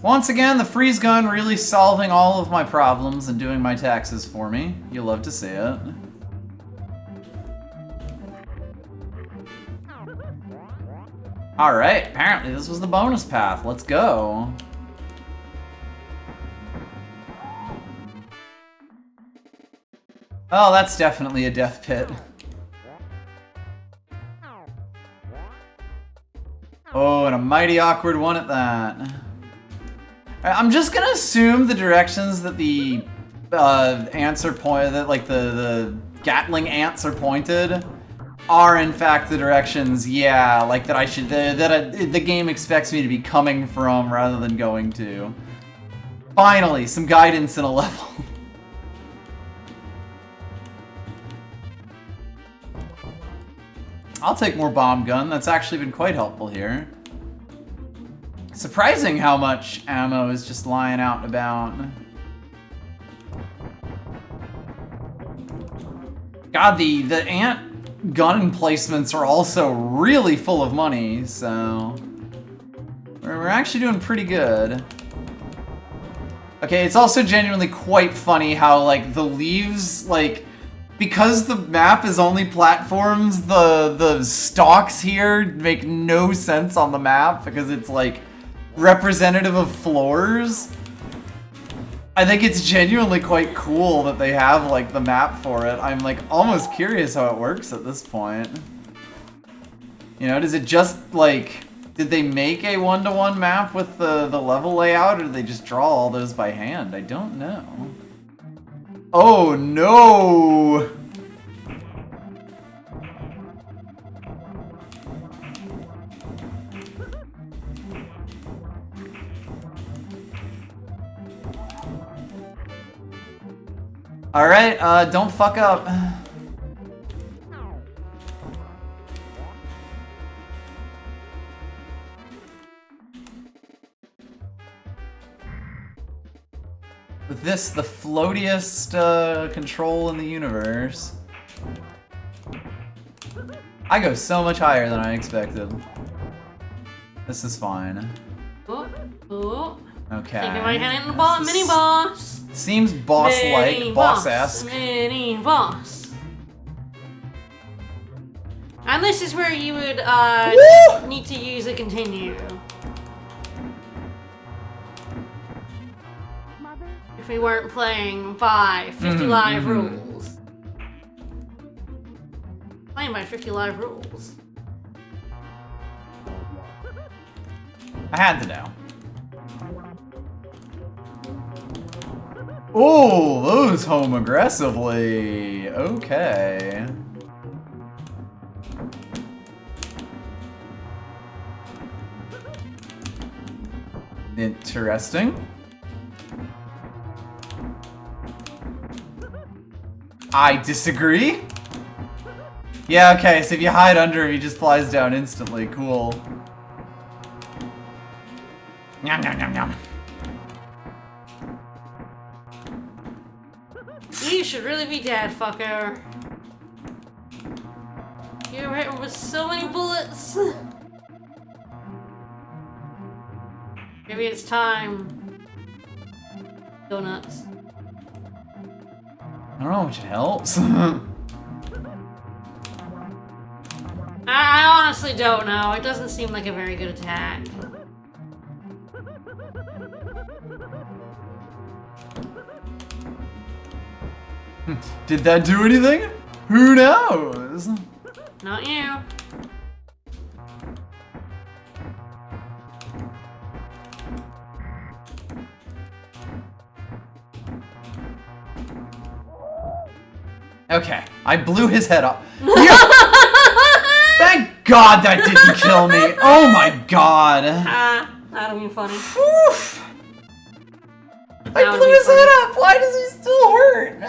Once again, the freeze gun really solving all of my problems and doing my taxes for me. You'll love to see it. Alright, apparently this was the bonus path. Let's go. Oh, that's definitely a death pit. Oh, and a mighty awkward one at that. I'm just gonna assume the directions that the ants are pointed, like the Gatling ants are pointed, are in fact the directions, yeah, like that I should, the game expects me to be coming from rather than going to. Finally, some guidance in a level. I'll take more bomb gun, that's actually been quite helpful here. Surprising how much ammo is just lying out and about. God, the ant gun emplacements are also really full of money, so... We're actually doing pretty good. Okay, it's also genuinely quite funny how, like, the leaves, like... Because the map is only platforms, the stalks here make no sense on the map because it's, like, representative of floors. I think it's genuinely quite cool that they have, like, the map for it. I'm, like, almost curious how it works at this point. You know, does it just, like... Did they make a one-to-one map with the level layout, or did they just draw all those by hand? I don't know. Oh, no! Alright, don't fuck up. With this, the floatiest control in the universe. I go so much higher than I expected. This is fine. Ooh, ooh. Okay. Think we might head into the mini boss. Seems boss-like, boss-esque. Mini boss. And this is where you would need to use a continue. If we weren't playing by 50 live rules. Playing by 50 live rules. I had to know. Oh, those home aggressively. Okay. Interesting. I disagree. Yeah, okay, so if you hide under him, he just flies down instantly. Cool. Yum, yum, yum, yum. You should really be dead, fucker. You're hit with so many bullets. Maybe it's time. Go nuts. I don't know how much it helps. I honestly don't know. It doesn't seem like a very good attack. Did that do anything? Who knows? Not you. Okay, I blew his head off. Thank God that didn't kill me. Oh my God. That'll be funny. Oof. I blew his head up. Why does he still hurt?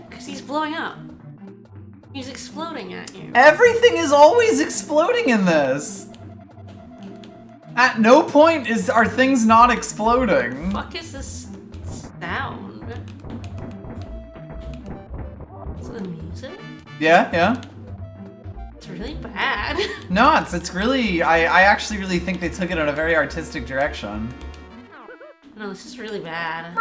Because he's blowing up. He's exploding at you. Everything is always exploding in this. At no point are things not exploding. What the fuck is this sound? Is it the music? Yeah. It's really bad. No, it's really, I actually really think they took it in a very artistic direction. No, this is really bad.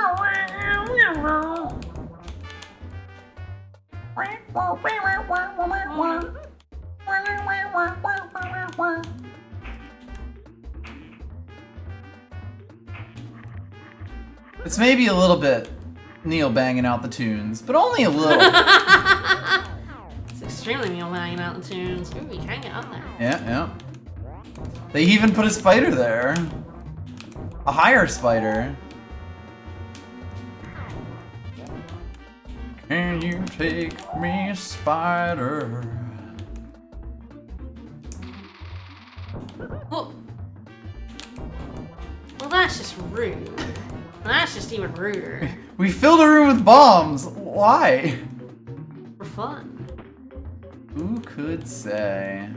It's maybe a little bit Neil banging out the tunes, but only a little. It's extremely Neil banging out the tunes. Ooh, we can get on there. Yeah. They even put a spider there. A higher spider. Can you take me, spider? Well, that's just rude. That's just even ruder. We filled a room with bombs. Why? For fun. Who could say?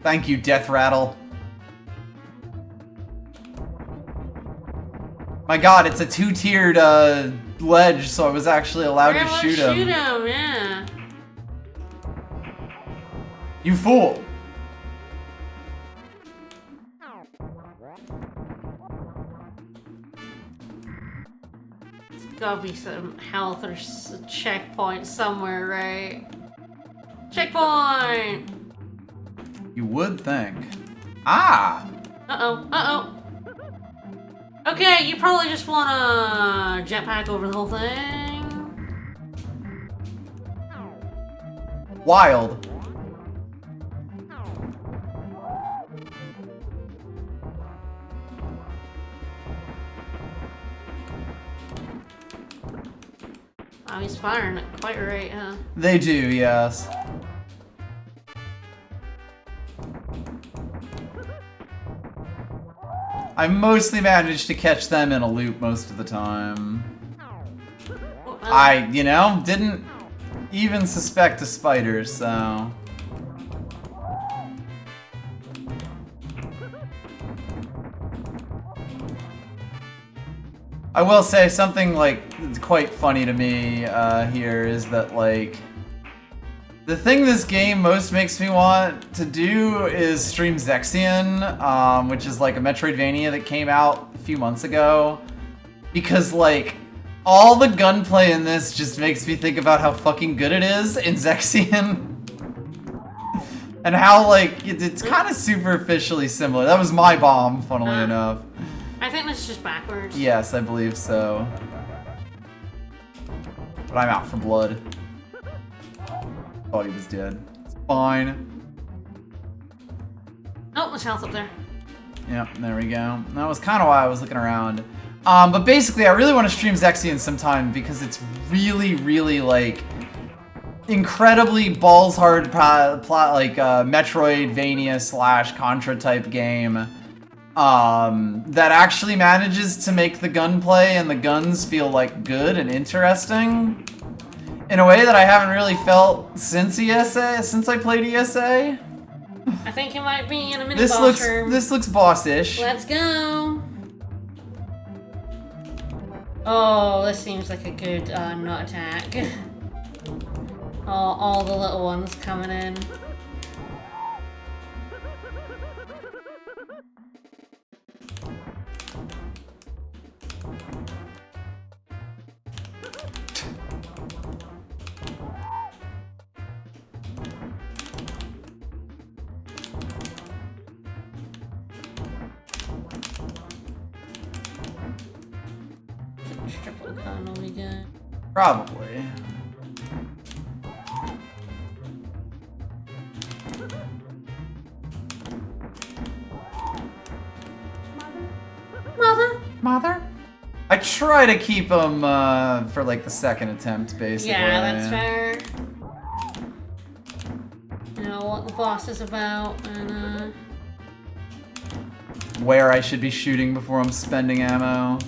Thank you, Death Rattle. My God, it's a two-tiered ledge, so I was actually allowed to shoot him. Shoot him, yeah. You fool! There's gotta be some health or checkpoint somewhere, right? Checkpoint! You would think. Ah! Uh-oh. Okay, you probably just want to jetpack over the whole thing. Wild. Oh, he's firing it quite right, huh? They do, yes. I mostly managed to catch them in a loop most of the time. I, didn't even suspect a spider, so... I will say something, quite funny to me here is that, the thing this game most makes me want to do is stream Zexion, which is, a Metroidvania that came out a few months ago. Because, all the gunplay in this just makes me think about how fucking good it is in Zexion. And how, it's kind of superficially similar. That was my bomb, funnily enough. I think this is just backwards. Yes, I believe so. But I'm out for blood. Thought he was dead. It's fine. Oh, there's health up there. Yep, there we go. That was kind of why I was looking around. But basically, I really want to stream Zexion sometime because it's really, really, incredibly balls hard Metroidvania / Contra type game. that actually manages to make the gunplay and the guns feel like good and interesting in a way that I haven't really felt since ESA, since I played ESA. I think it might be in a mini boss room. This looks boss-ish. Let's go. Oh, this seems like a good nut attack. Oh, all the little ones coming in. Triple gun will be good. Probably. Mother? I try to keep them for like the second attempt, basically. Yeah, that's fair. You know what the boss is about, and where I should be shooting before I'm spending ammo.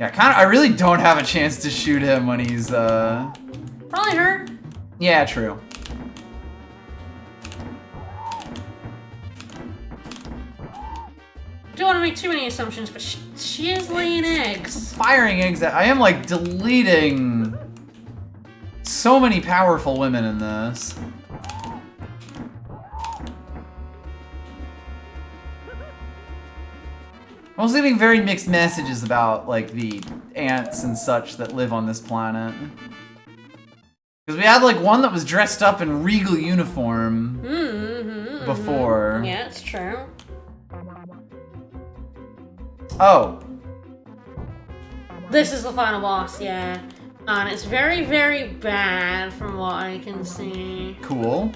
Yeah, I really don't have a chance to shoot him when he's probably her. Yeah, true. Don't want to make too many assumptions, but she is laying eggs. Firing eggs. I am like deleting so many powerful women in this. I was getting very mixed messages about like the ants and such that live on this planet. Because we had like one that was dressed up in regal uniform before. Yeah, it's true. Oh. This is the final boss, yeah. And it's very, very bad from what I can see. Cool.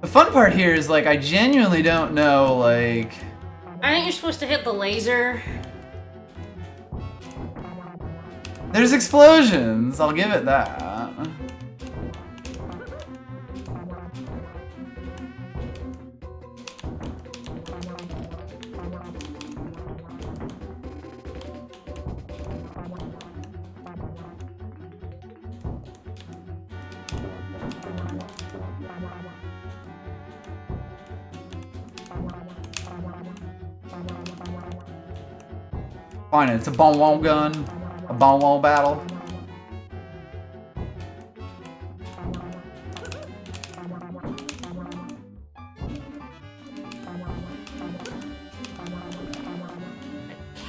The fun part here is like I genuinely don't know like I think you're supposed to hit the laser. there's explosions, I'll give it that. Fine, it's a bon-won gun, a bon-won battle.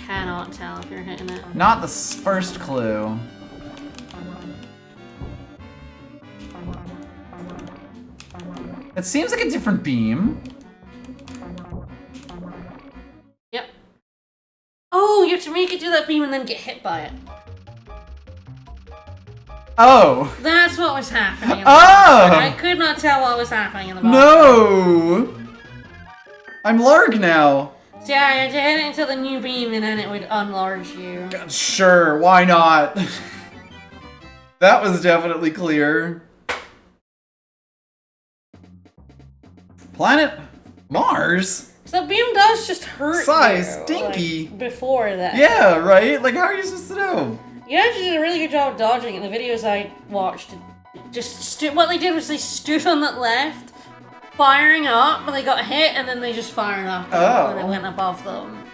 Cannot tell if you're hitting it. Not the first clue. It seems like a different beam. Yep. Oh, you have to make it do that beam and then get hit by it. Oh! That's what was happening. Oh! I could not tell what was happening in the box. No! I'm Larg now. So yeah, you had to hit it into the new beam and then it would unlarge you. Sure, why not? That was definitely clear. Planet Mars? So the beam does just hurt Size, you, dinky. like, before that. Yeah, right? Like, how are you supposed to know? You actually did a really good job of dodging it. The videos I watched, just what they did was they stood on that left, firing up, and they got hit, and then they just fired up when it went above them.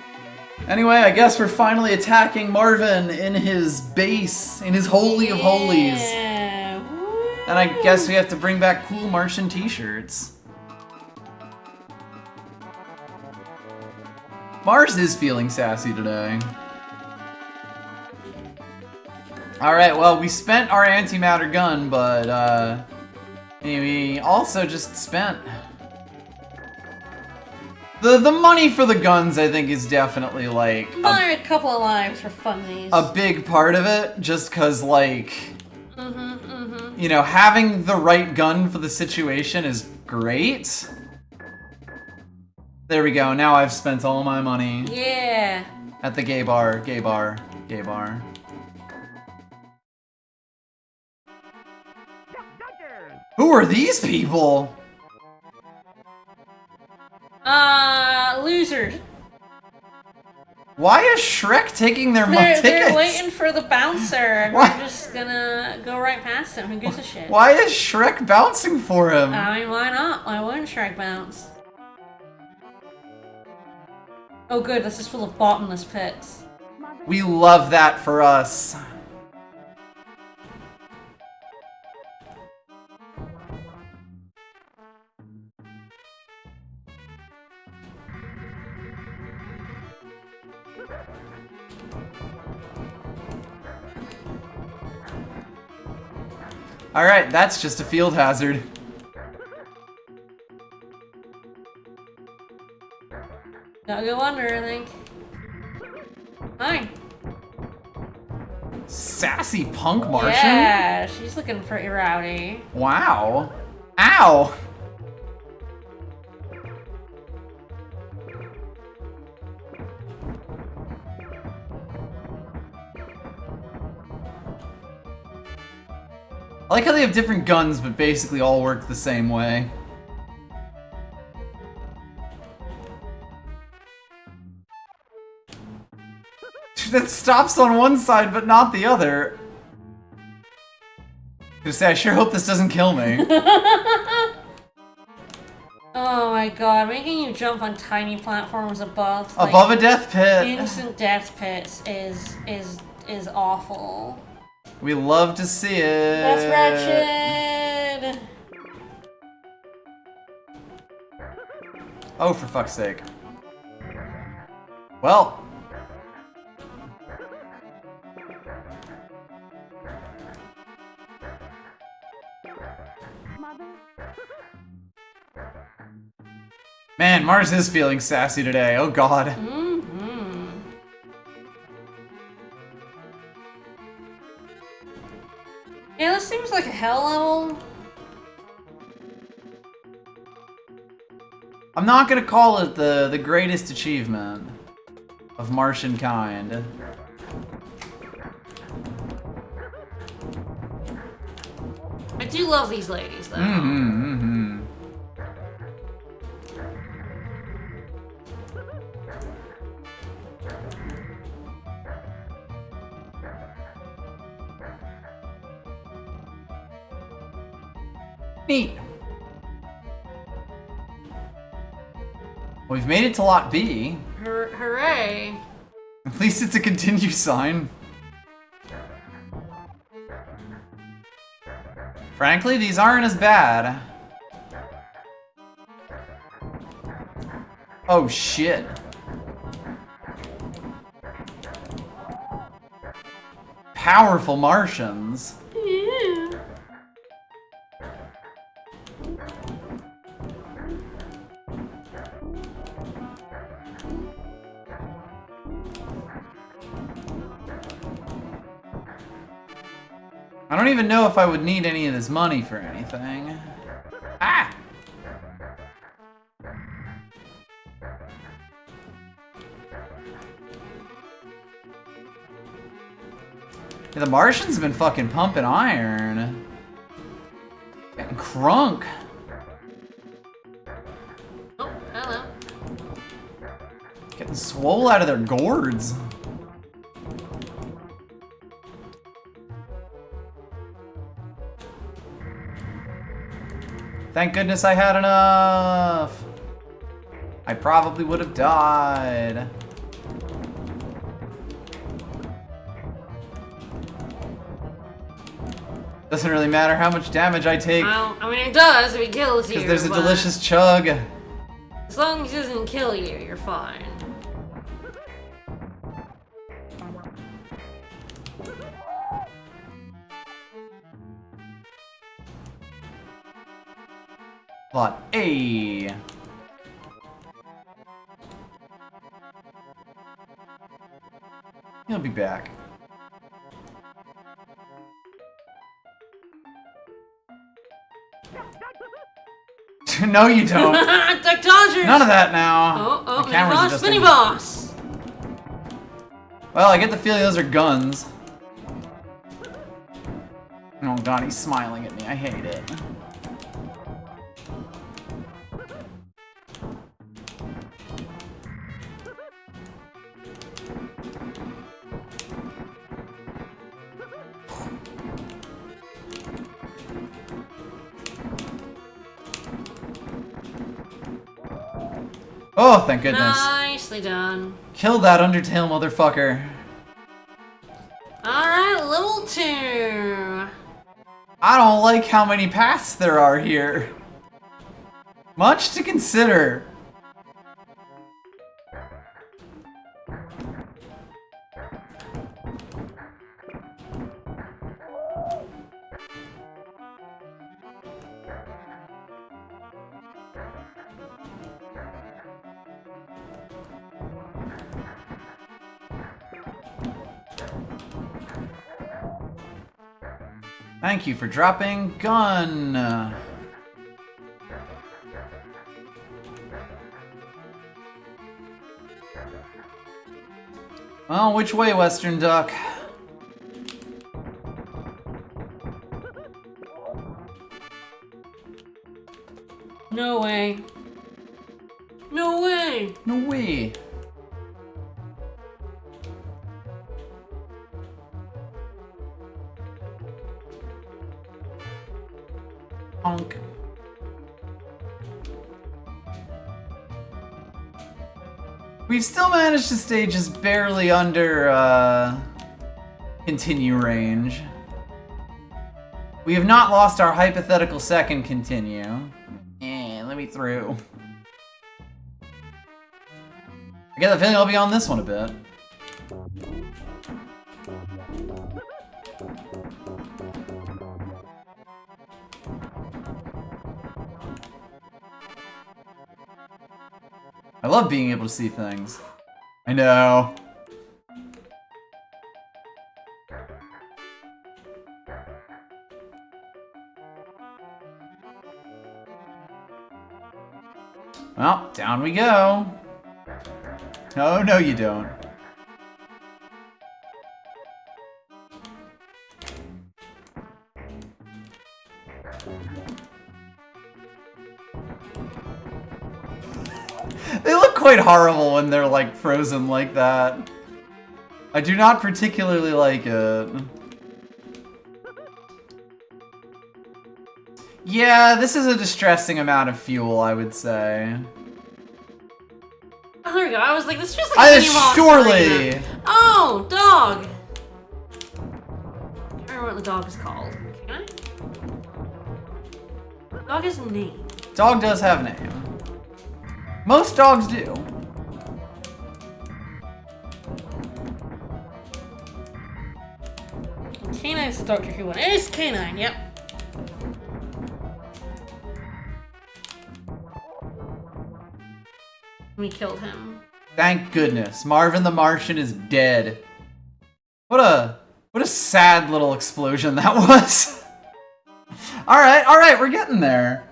Anyway, I guess we're finally attacking Marvin in his base, in his holy of holies. Yeah. And I guess we have to bring back cool Martian t-shirts. Mars is feeling sassy today. Alright, well, we spent our antimatter gun, but, we also just spent... The money for the guns, I think, is definitely, like... Buy a couple of lives for funsies. A big part of it, just because, like... You know, having the right gun for the situation is great. There we go. Now I've spent all my money. Yeah. At the gay bar, gay bar, gay bar. Who are these people? Losers. Why is Shrek taking their tickets? They're waiting for the bouncer, and Why? we're just gonna go right past him. Who gives a shit? Why is Shrek bouncing for him? I mean, why not? Why wouldn't Shrek bounce? Oh good, this is full of bottomless pits. We love that for us. Alright, that's just a field hazard. Gotta go under, I think. Hi. Sassy punk Martian? Yeah, she's looking pretty rowdy. Wow. Ow! I like how they have different guns, but basically all work the same way. That stops on one side, but not the other. Gonna say, I sure hope this doesn't kill me. Oh my god, making you jump on tiny platforms above like, Above a death pit. instant death pits is awful. We love to see it. That's wretched. Oh, for fuck's sake. Well. Man, Mars is feeling sassy today. Oh god. Mm-hmm. Yeah, this seems like a hell level. I'm not gonna call it the greatest achievement of Martian kind. I do love these ladies, though. Mm-hmm. Neat. We've made it to Lot B. Hooray. At least it's a continue sign. Frankly, these aren't as bad. Oh shit. Powerful Martians. Yeah. I don't even know if I would need any of this money for anything. Ah! Yeah, the Martians have been fucking pumping iron. Getting crunk. Oh, hello. Getting swole out of their gourds. Thank goodness I had enough. I probably would have died. Doesn't really matter how much damage I take, Well, I mean, it does if he kills you. because there's a but delicious chug. As long as he doesn't kill you, you're fine. Lot A. He'll be back. No, you don't. Duck Dodgers! None of that now. Oh, The cameras mini boss, mini boss! Well, I get the feeling those are guns. Oh god, he's smiling at me. I hate it. Oh, thank goodness. Nicely done. Kill that Undertale motherfucker. Alright, level 2. I don't like how many paths there are here. Much to consider. Thank you for dropping gun. Well, which way, Western Duck? No way. No way. No way. Honk. We've still managed to stay just barely under continue range. We have not lost our hypothetical second continue. Let me through. I get the feeling I'll be on this one a bit. I love being able to see things. I know. Well, down we go. Oh, no you don't. They look quite horrible when they're like frozen like that. I do not particularly like it. Yeah, this is a distressing amount of fuel, I would say. Oh, there we go. I was like, this feels like a mini boss surely. arena. Oh, dog. I can't remember what the dog is called. Can I? Dog has a name. Dog does have a name. Most dogs do. Canine's the Doctor Who one. It is Canine, yep. We killed him. Thank goodness. Marvin the Martian is dead. What a sad little explosion that was. Alright, we're getting there.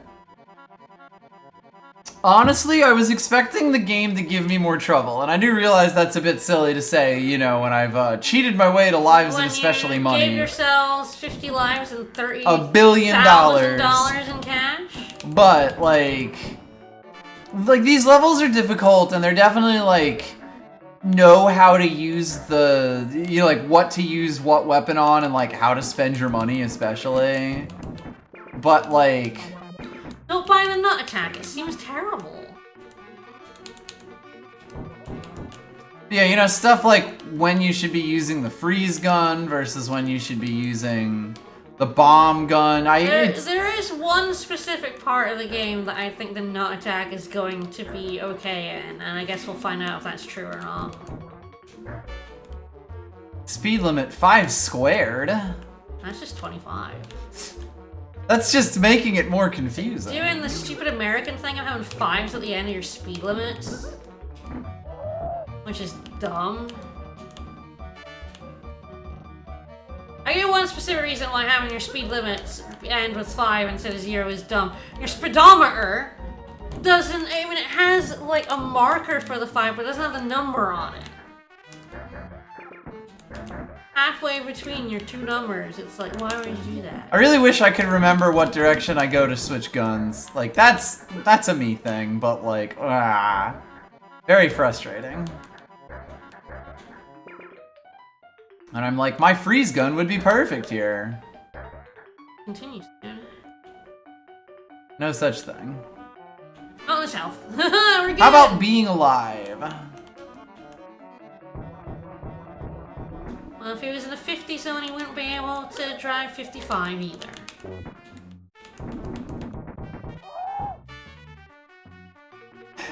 Honestly, I was expecting the game to give me more trouble, and I do realize that's a bit silly to say, you know, when I've cheated my way to lives and especially money. When you gave yourselves 50 lives and $1 billion in cash. But, like, these levels are difficult, and they're definitely, like, know how to use the, you know, like, what to use what weapon on and, like, how to spend your money, especially. But, like... Don't buy the nut attack, it seems terrible. Yeah, you know, stuff like when you should be using the freeze gun versus when you should be using the bomb gun. There is one specific part of the game that I think the nut attack is going to be okay in, and I guess we'll find out if that's true or not. Speed limit 5 squared? That's just 25. That's just making it more confusing. Doing the stupid American thing of having 5s at the end of your speed limits. Which is dumb. I get one specific reason why having your speed limits end with 5 instead of 0 is dumb. Your speedometer doesn't, I mean, it has like a marker for the 5, but it doesn't have the number on it. Halfway between your two numbers, it's like, why would you do that? I really wish I could remember what direction I go to switch guns. Like, that's a me thing, but like, very frustrating. And I'm like, my freeze gun would be perfect here. Continue. No such thing. Oh, there's health. We're good. How about being alive? Well, if he was in the 50 zone, he wouldn't be able to drive 55 either.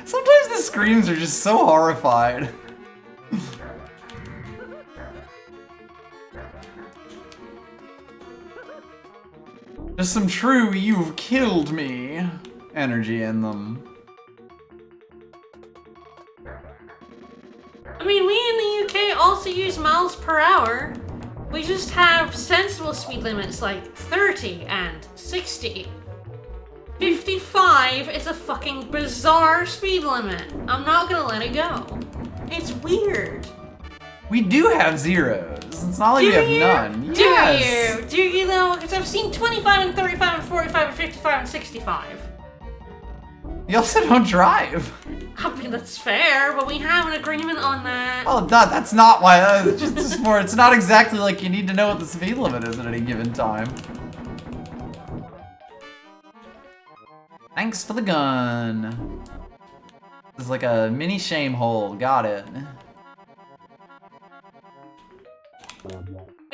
Sometimes the screams are just so horrified. Just some true "you've killed me" energy in them. I mean, we in the UK also use miles per hour. We just have sensible speed limits like 30 and 60. 55 is a fucking bizarre speed limit. I'm not gonna let it go. It's weird. We do have zeros. It's not like we have none. Do Yes. you? Do you though? Because I've seen 25 and 35 and 45 and 55 and 65. You also don't drive. I mean, that's fair, but we have an agreement on that. Oh, that's not why. It's just more. It's not exactly like you need to know what the speed limit is at any given time. Thanks for the gun. This is like a mini shame hole. Got it.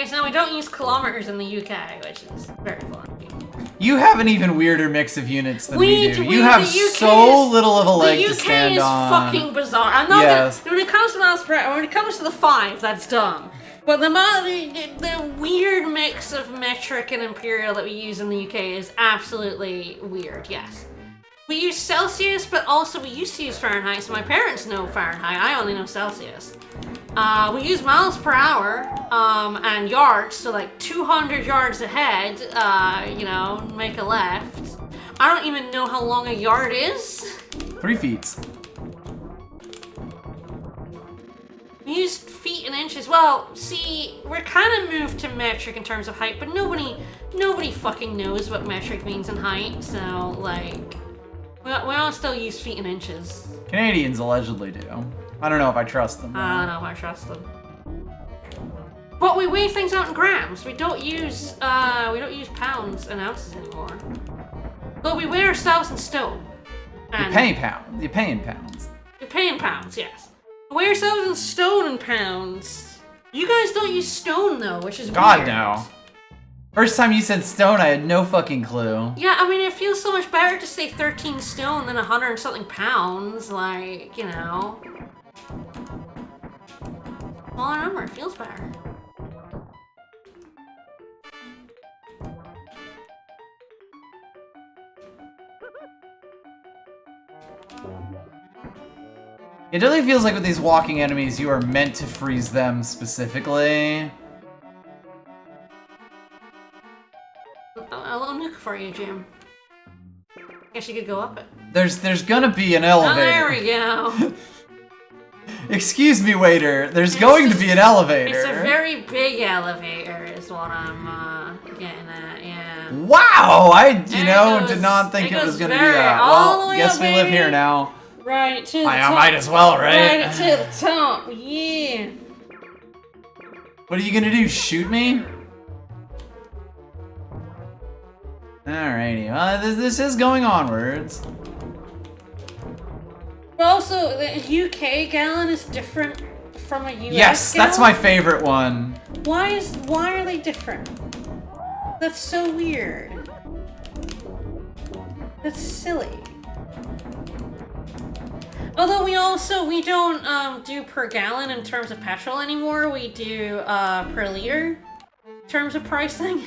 Okay, so now we don't use kilometers in the UK, which is very fun. You have an even weirder mix of units than we do. We- You have the UK so is- little of a leg the to UK stand is on. fucking bizarre. I'm not Yes. gonna, when it comes to miles per hour, when it comes to the 5, that's dumb. But the weird mix of metric and imperial that we use in the UK is absolutely weird, yes. We use Celsius, but also we used to use Fahrenheit, so my parents know Fahrenheit. I only know Celsius. We use miles per hour and yards, so like 200 yards ahead, you know, make a left. I don't even know how long a yard is. 3 feet. We used feet and inches. Well, see, we're kind of moved to metric in terms of height, but nobody fucking knows what metric means in height, so like, we all still use feet and inches. Canadians allegedly do. I don't know if I trust them. I don't know if I trust them. But we weigh things out in grams. We don't use pounds and ounces anymore. But we weigh ourselves in stone. You pay pounds. You pay in pounds. You're paying pounds, yes. We weigh ourselves in stone and pounds. You guys don't use stone though, which is God, weird. no. First time you said stone, I had no fucking clue. Yeah, I mean, it feels so much better to say 13 stone than 100 and something pounds. Like, you know. Smaller number, it feels better. It really feels like with these walking enemies, you are meant to freeze them specifically. A little nuke for you, Jim. Guess you could go up it. There's gonna be an Oh, elevator. there we go. Excuse me, waiter. There's going to be an elevator. It's a very big elevator, is what I'm getting at. Yeah. Wow! I, you There know, it goes. did not think It it was goes gonna be very that. all the Well, way guess up, we live baby. here now. Right to the top. I might as well, right? Right to the top. Yeah. What are you gonna do? Shoot me? Alrighty. Well, this is going onwards. But also, the UK gallon is different from a US Yes, gallon. that's my favorite one. Why are they different? That's so weird. That's silly. Although we don't do per gallon in terms of petrol anymore. We do per liter in terms of pricing.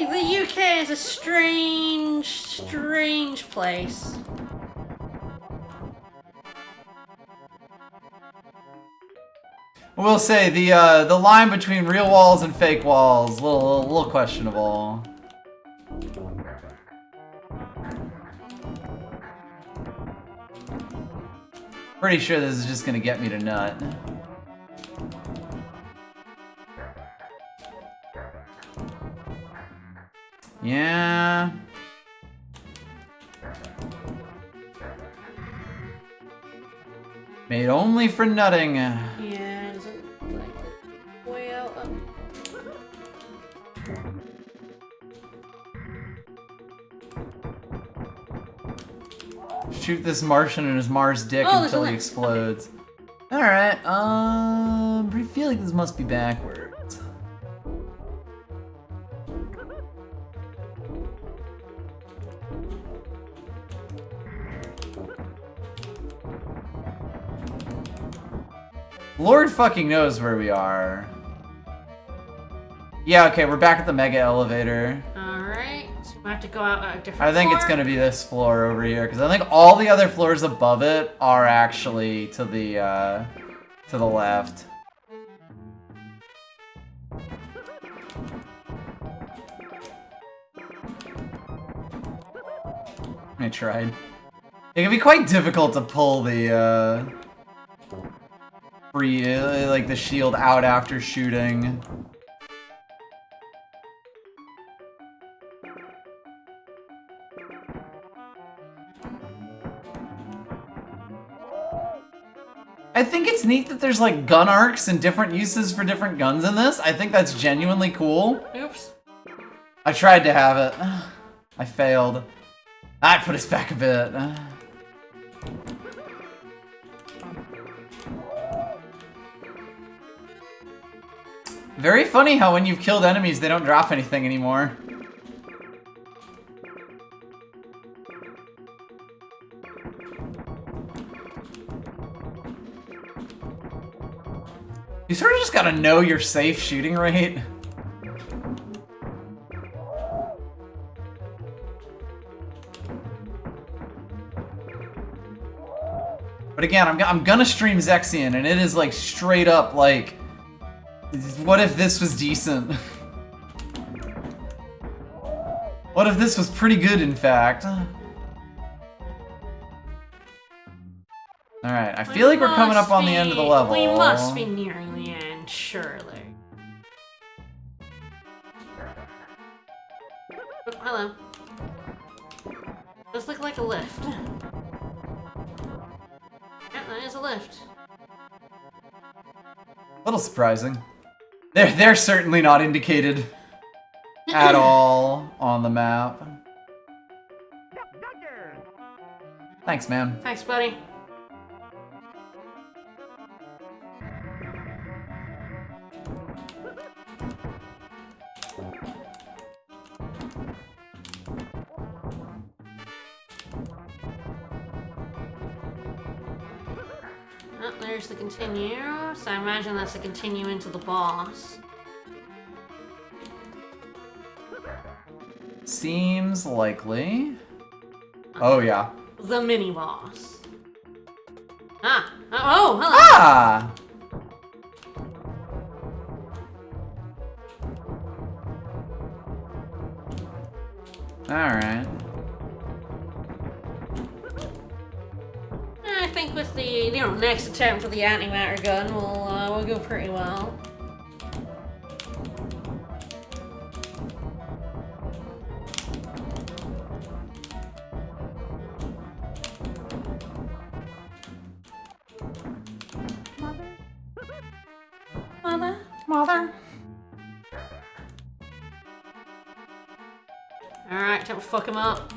The UK is a strange place. We'll say the line between real walls and fake walls, little questionable. Pretty sure this is just gonna get me to nut. Yeah. Made only for nutting. Yeah, it doesn't like way out up. Shoot this Martian in his Mars dick until he explodes. Okay. Alright, I feel like this must be backwards. Lord fucking knows where we are. Yeah, okay, we're back at the mega elevator. Alright, so we have to go out a different I think floor. it's gonna be this floor over here, because I think all the other floors above it are actually to the left. I tried. It can be quite difficult to pull the, like the shield out after shooting. I think it's neat that there's like gun arcs and different uses for different guns in this. I think that's genuinely cool. Oops. I tried to have it. I failed. That put us back a bit. Very funny how when you've killed enemies, they don't drop anything anymore. You sort of just gotta know your safe shooting rate. But again, I'm gonna stream Zexion, and it is like straight up like, what if this was decent? What if this was pretty good, in fact? Alright, I feel like we're coming up on the end of the level. We must be nearing the end, surely. Oh, hello. Does look like a lift. Yeah, that is a lift. A little surprising. They're certainly not indicated at all on the map. Thanks, man. Thanks, buddy. Oh, there's the continue. So I imagine that's the continue into the boss. Seems likely. Oh, yeah. The mini boss. Ah! Oh, hello! Ah! Alright. I think with the next attempt with the antimatter gun, we'll go pretty well. Mother. Alright, time to fuck him up.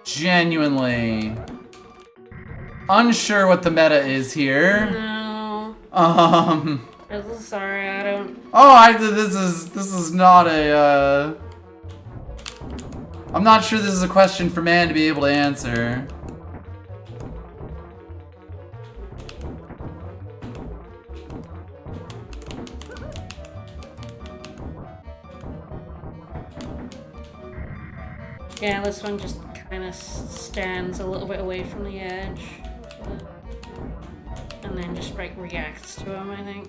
Genuinely unsure what the meta is here. No. Um. Sorry, I don't. Oh, this is not a. I'm not sure this is a question for man to be able to answer. Yeah, this one just kind of stands a little bit away from the edge. And then just reacts to him, I think.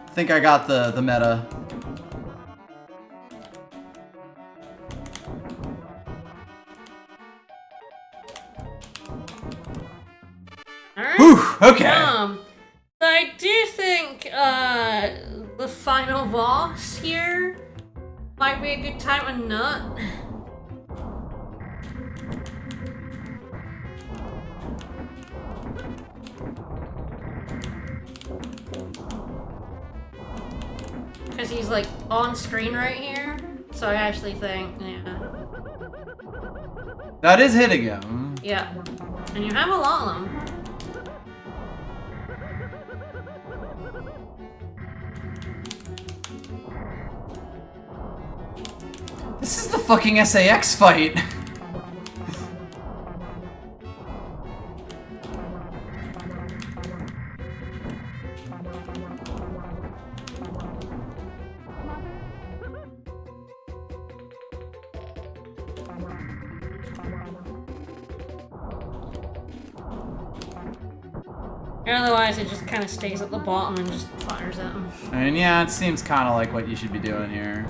I think I got the meta. Alright. Whew, okay. I do think the final boss here might be a good time to nut. Because he's like on screen right here, so I actually think, yeah. That is hitting him. Yeah, and you have a lot of them. This is the fucking SAX fight. Otherwise, it just kind of stays at the bottom and just fires at him. I mean, yeah, it seems kind of like what you should be doing here.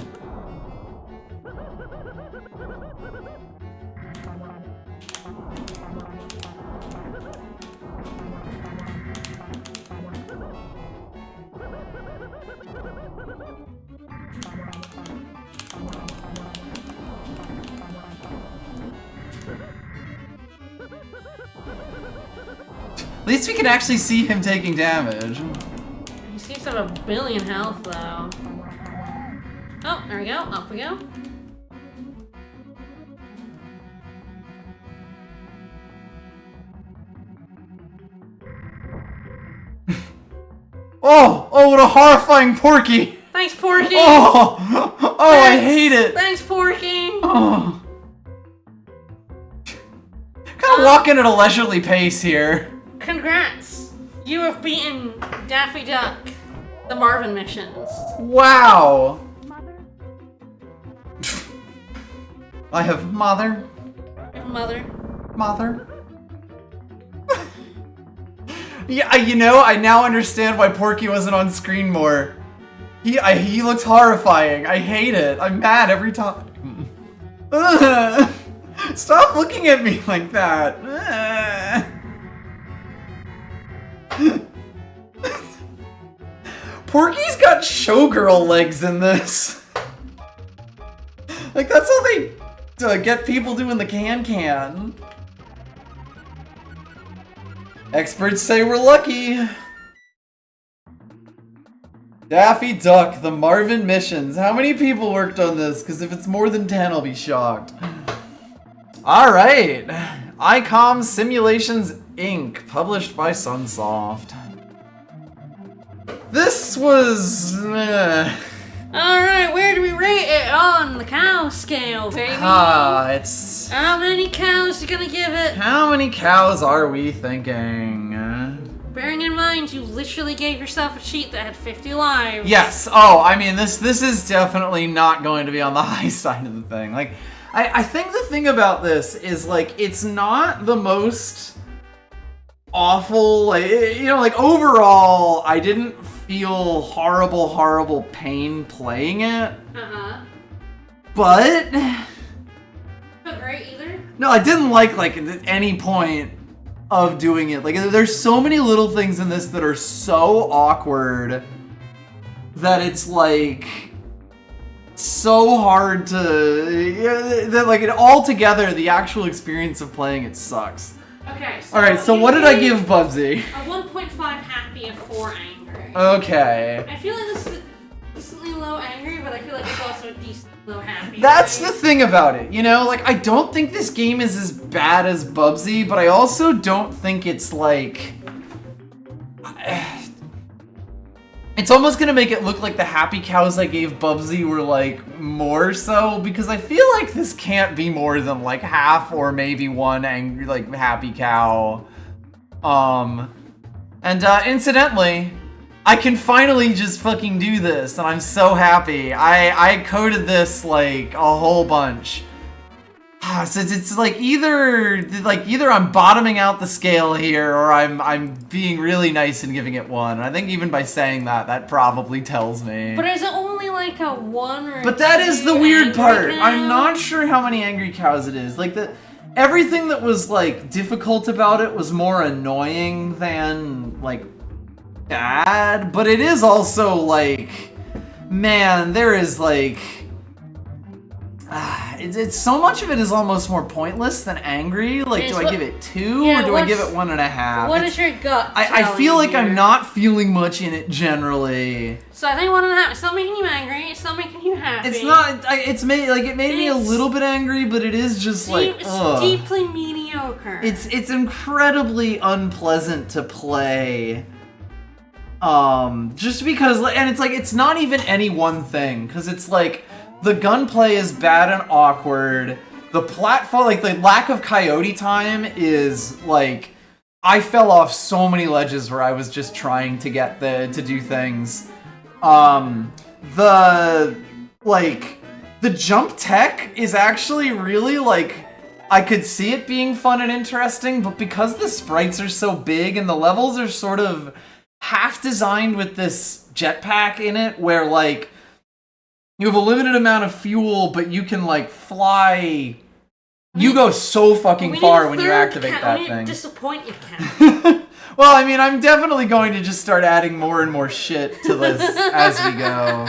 At least we can actually see him taking damage. He seems to have a billion health, though. Oh, there we go. Up we go. Oh! Oh, what a horrifying Porky! Thanks, Porky! Oh! Oh, I hate it! Thanks, Porky! Oh. Kind of walking at a leisurely pace here. Congrats! You have beaten Daffy Duck, the Marvin missions. Wow! I have mother. Mother. Mother. Yeah, you know, I now understand why Porky wasn't on screen more. He looks horrifying. I hate it. I'm mad every time. Ugh. Stop looking at me like that. Porky's got showgirl legs in this. Like, that's how they get people doing the can-can. Experts say we're lucky. Daffy Duck, the Marvin missions. How many people worked on this? Because if it's more than 10, I'll be shocked. Alright. ICOM Simulations Inc., published by Sunsoft. This was... Alright, where do we rate it on the cow scale, baby? It's... How many cows you gonna give it? How many cows are we thinking? Bearing in mind, you literally gave yourself a cheat that had 50 lives. Yes. Oh, I mean, this is definitely not going to be on the high side of the thing. Like, I think the thing about this is, like, it's not the most awful, like, you know, like, overall, I didn't feel horrible pain playing it. Uh-huh. But... Not great either. No, I didn't like at any point of doing it. Like, there's so many little things in this that are so awkward that it's like so hard to that like it all together. The actual experience of playing it sucks. Okay. So all right. So what did I give Bubsy? A 1.5 happy and 4 angry. Okay. I feel like this is decently low angry, but I feel like it's also a decently low happy. That's the thing about it, you know? Like, I don't think this game is as bad as Bubsy, but I also don't think it's like... It's almost gonna make it look like the happy cows I gave Bubsy were, like, more so, because I feel like this can't be more than, like, half or maybe one angry, like, happy cow. Incidentally, I can finally just fucking do this, and I'm so happy. I coded this, like, a whole bunch. So it's like either I'm bottoming out the scale here, or I'm being really nice and giving it 1. And I think even by saying that probably tells me. But is it only like a 1 or? But that is the weird part. Cow? I'm not sure how many angry cows it is. Like everything that was like difficult about it was more annoying than like bad. But it is also like, man, there is like. It's so much of it is almost more pointless than angry. Like, do I give it 2 or do I give it 1.5? What is your gut? I feel like I'm not feeling much in it generally. So I think 1.5. It's not making you angry. It's not making you happy. It's not. It made me a little bit angry, but it is just it's deeply mediocre. It's incredibly unpleasant to play. Just because, and it's like it's not even any one thing, because it's like. The gunplay is bad and awkward. The platform, like the lack of coyote time is like, I fell off so many ledges where I was just trying to get to do things. The jump tech is actually really like, I could see it being fun and interesting, but because the sprites are so big and the levels are sort of half designed with this jetpack in it, where like, you have a limited amount of fuel, but you can, like, fly. You go so fucking far when you activate that thing. Disappoint you, Cat. Well, I mean, I'm definitely going to just start adding more and more shit to this as we go.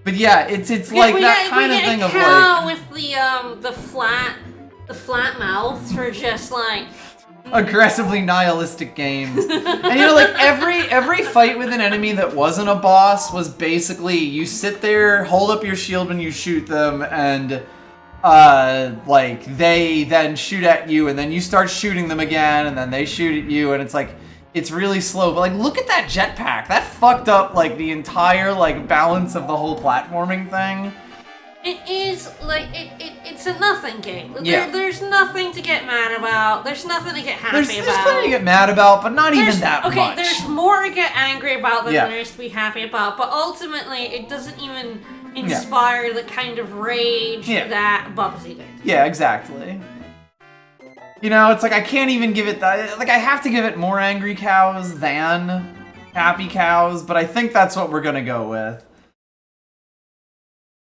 But yeah, it's like that kind of thing of like. With the flat mouth for just like. Aggressively nihilistic games. And you know, like every fight with an enemy that wasn't a boss was basically you sit there, hold up your shield when you shoot them, and like they then shoot at you, and then you start shooting them again, and then they shoot at you, and it's like it's really slow. But like look at that jetpack. That fucked up like the entire like balance of the whole platforming thing. It is like it's a nothing game. Yeah. There's nothing to get mad about. There's nothing to get happy about. There's plenty to get mad about, but not even that much. Okay, there's more to get angry about than there is to be happy about. But ultimately, it doesn't even inspire the kind of rage that Bubsy did. Yeah, exactly. You know, it's like I can't even give it that. Like I have to give it more angry cows than happy cows, but I think that's what we're gonna go with.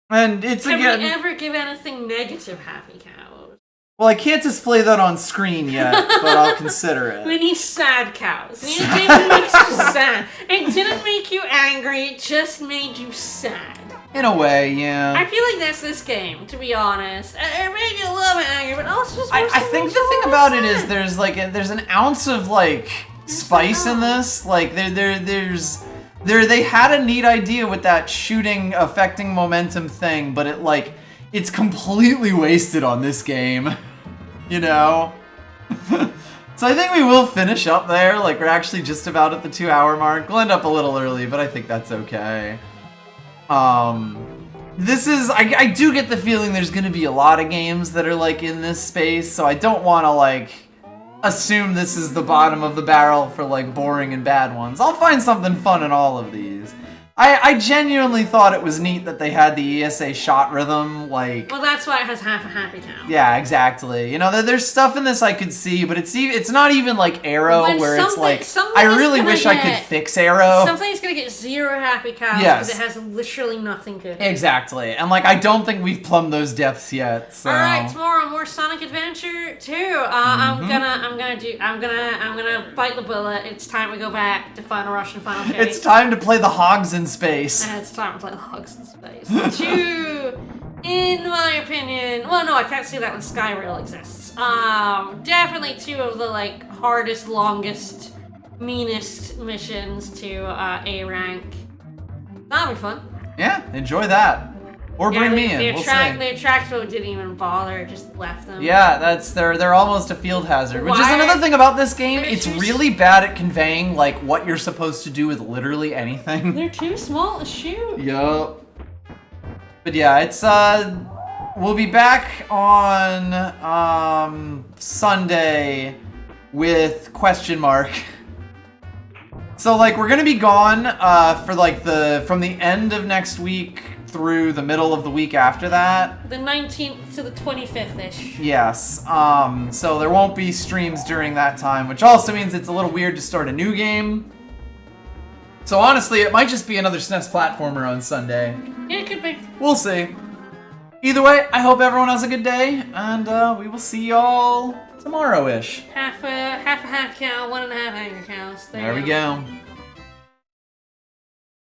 And it's Can again. we ever give anything negative happy cows? Well, I can't display that on screen yet, but I'll consider it. We need sad cows. We need a game that makes you sad. It didn't make you angry, it just made you sad. In a way, yeah. I feel like that's this game, to be honest. It made you a little bit angry, but also just I think the thing about it is there's an ounce of like spice in this. Like they had a neat idea with that shooting affecting momentum thing, but it's completely wasted on this game. You know? So I think we will finish up there. Like we're actually just about at the 2-hour mark. We'll end up a little early, but I think that's okay. This is I do get the feeling there's gonna be a lot of games that are like in this space, so I don't wanna like assume this is the bottom of the barrel for like boring and bad ones. I'll find something fun in all of these. I genuinely thought it was neat that they had the ESA shot rhythm, like... Well, that's why it has half a happy cow. Yeah, exactly. You know, there's stuff in this I could see, but it's not even like Arrow, where it's like, I really wish I could fix Arrow. Something's gonna get 0 happy cows because it has literally nothing good. Exactly. And like, I don't think we've plumbed those depths yet, so... Alright, tomorrow more Sonic Adventure 2. I'm gonna bite the bullet. It's time to go back to Final Rush and Final Chase. It's time to play the Hogs and in Space. And it's time to play Logs in Space. 2, in my opinion, well, no, I can't see that when Skyrail exists. Definitely 2 of the, like, hardest, longest, meanest missions to A rank. That'll be fun. Yeah, enjoy that. Or bring me in. We'll see. The attract mode didn't even bother, just left them. Yeah, they're almost a field hazard. Which is another thing about this game. It's really bad at conveying like what you're supposed to do with literally anything. They're too small to shoot. Yup. But yeah, it's we'll be back on Sunday with question mark. So like we're gonna be gone for like from the end of next week through the middle of the week after that. The 19th to the 25th-ish. Yes. So there won't be streams during that time, which also means it's a little weird to start a new game. So honestly, it might just be another SNES platformer on Sunday. Yeah, it could be. We'll see. Either way, I hope everyone has a good day, and we will see y'all tomorrow-ish. Half a hand cow, 1.5 angry cows. There we go.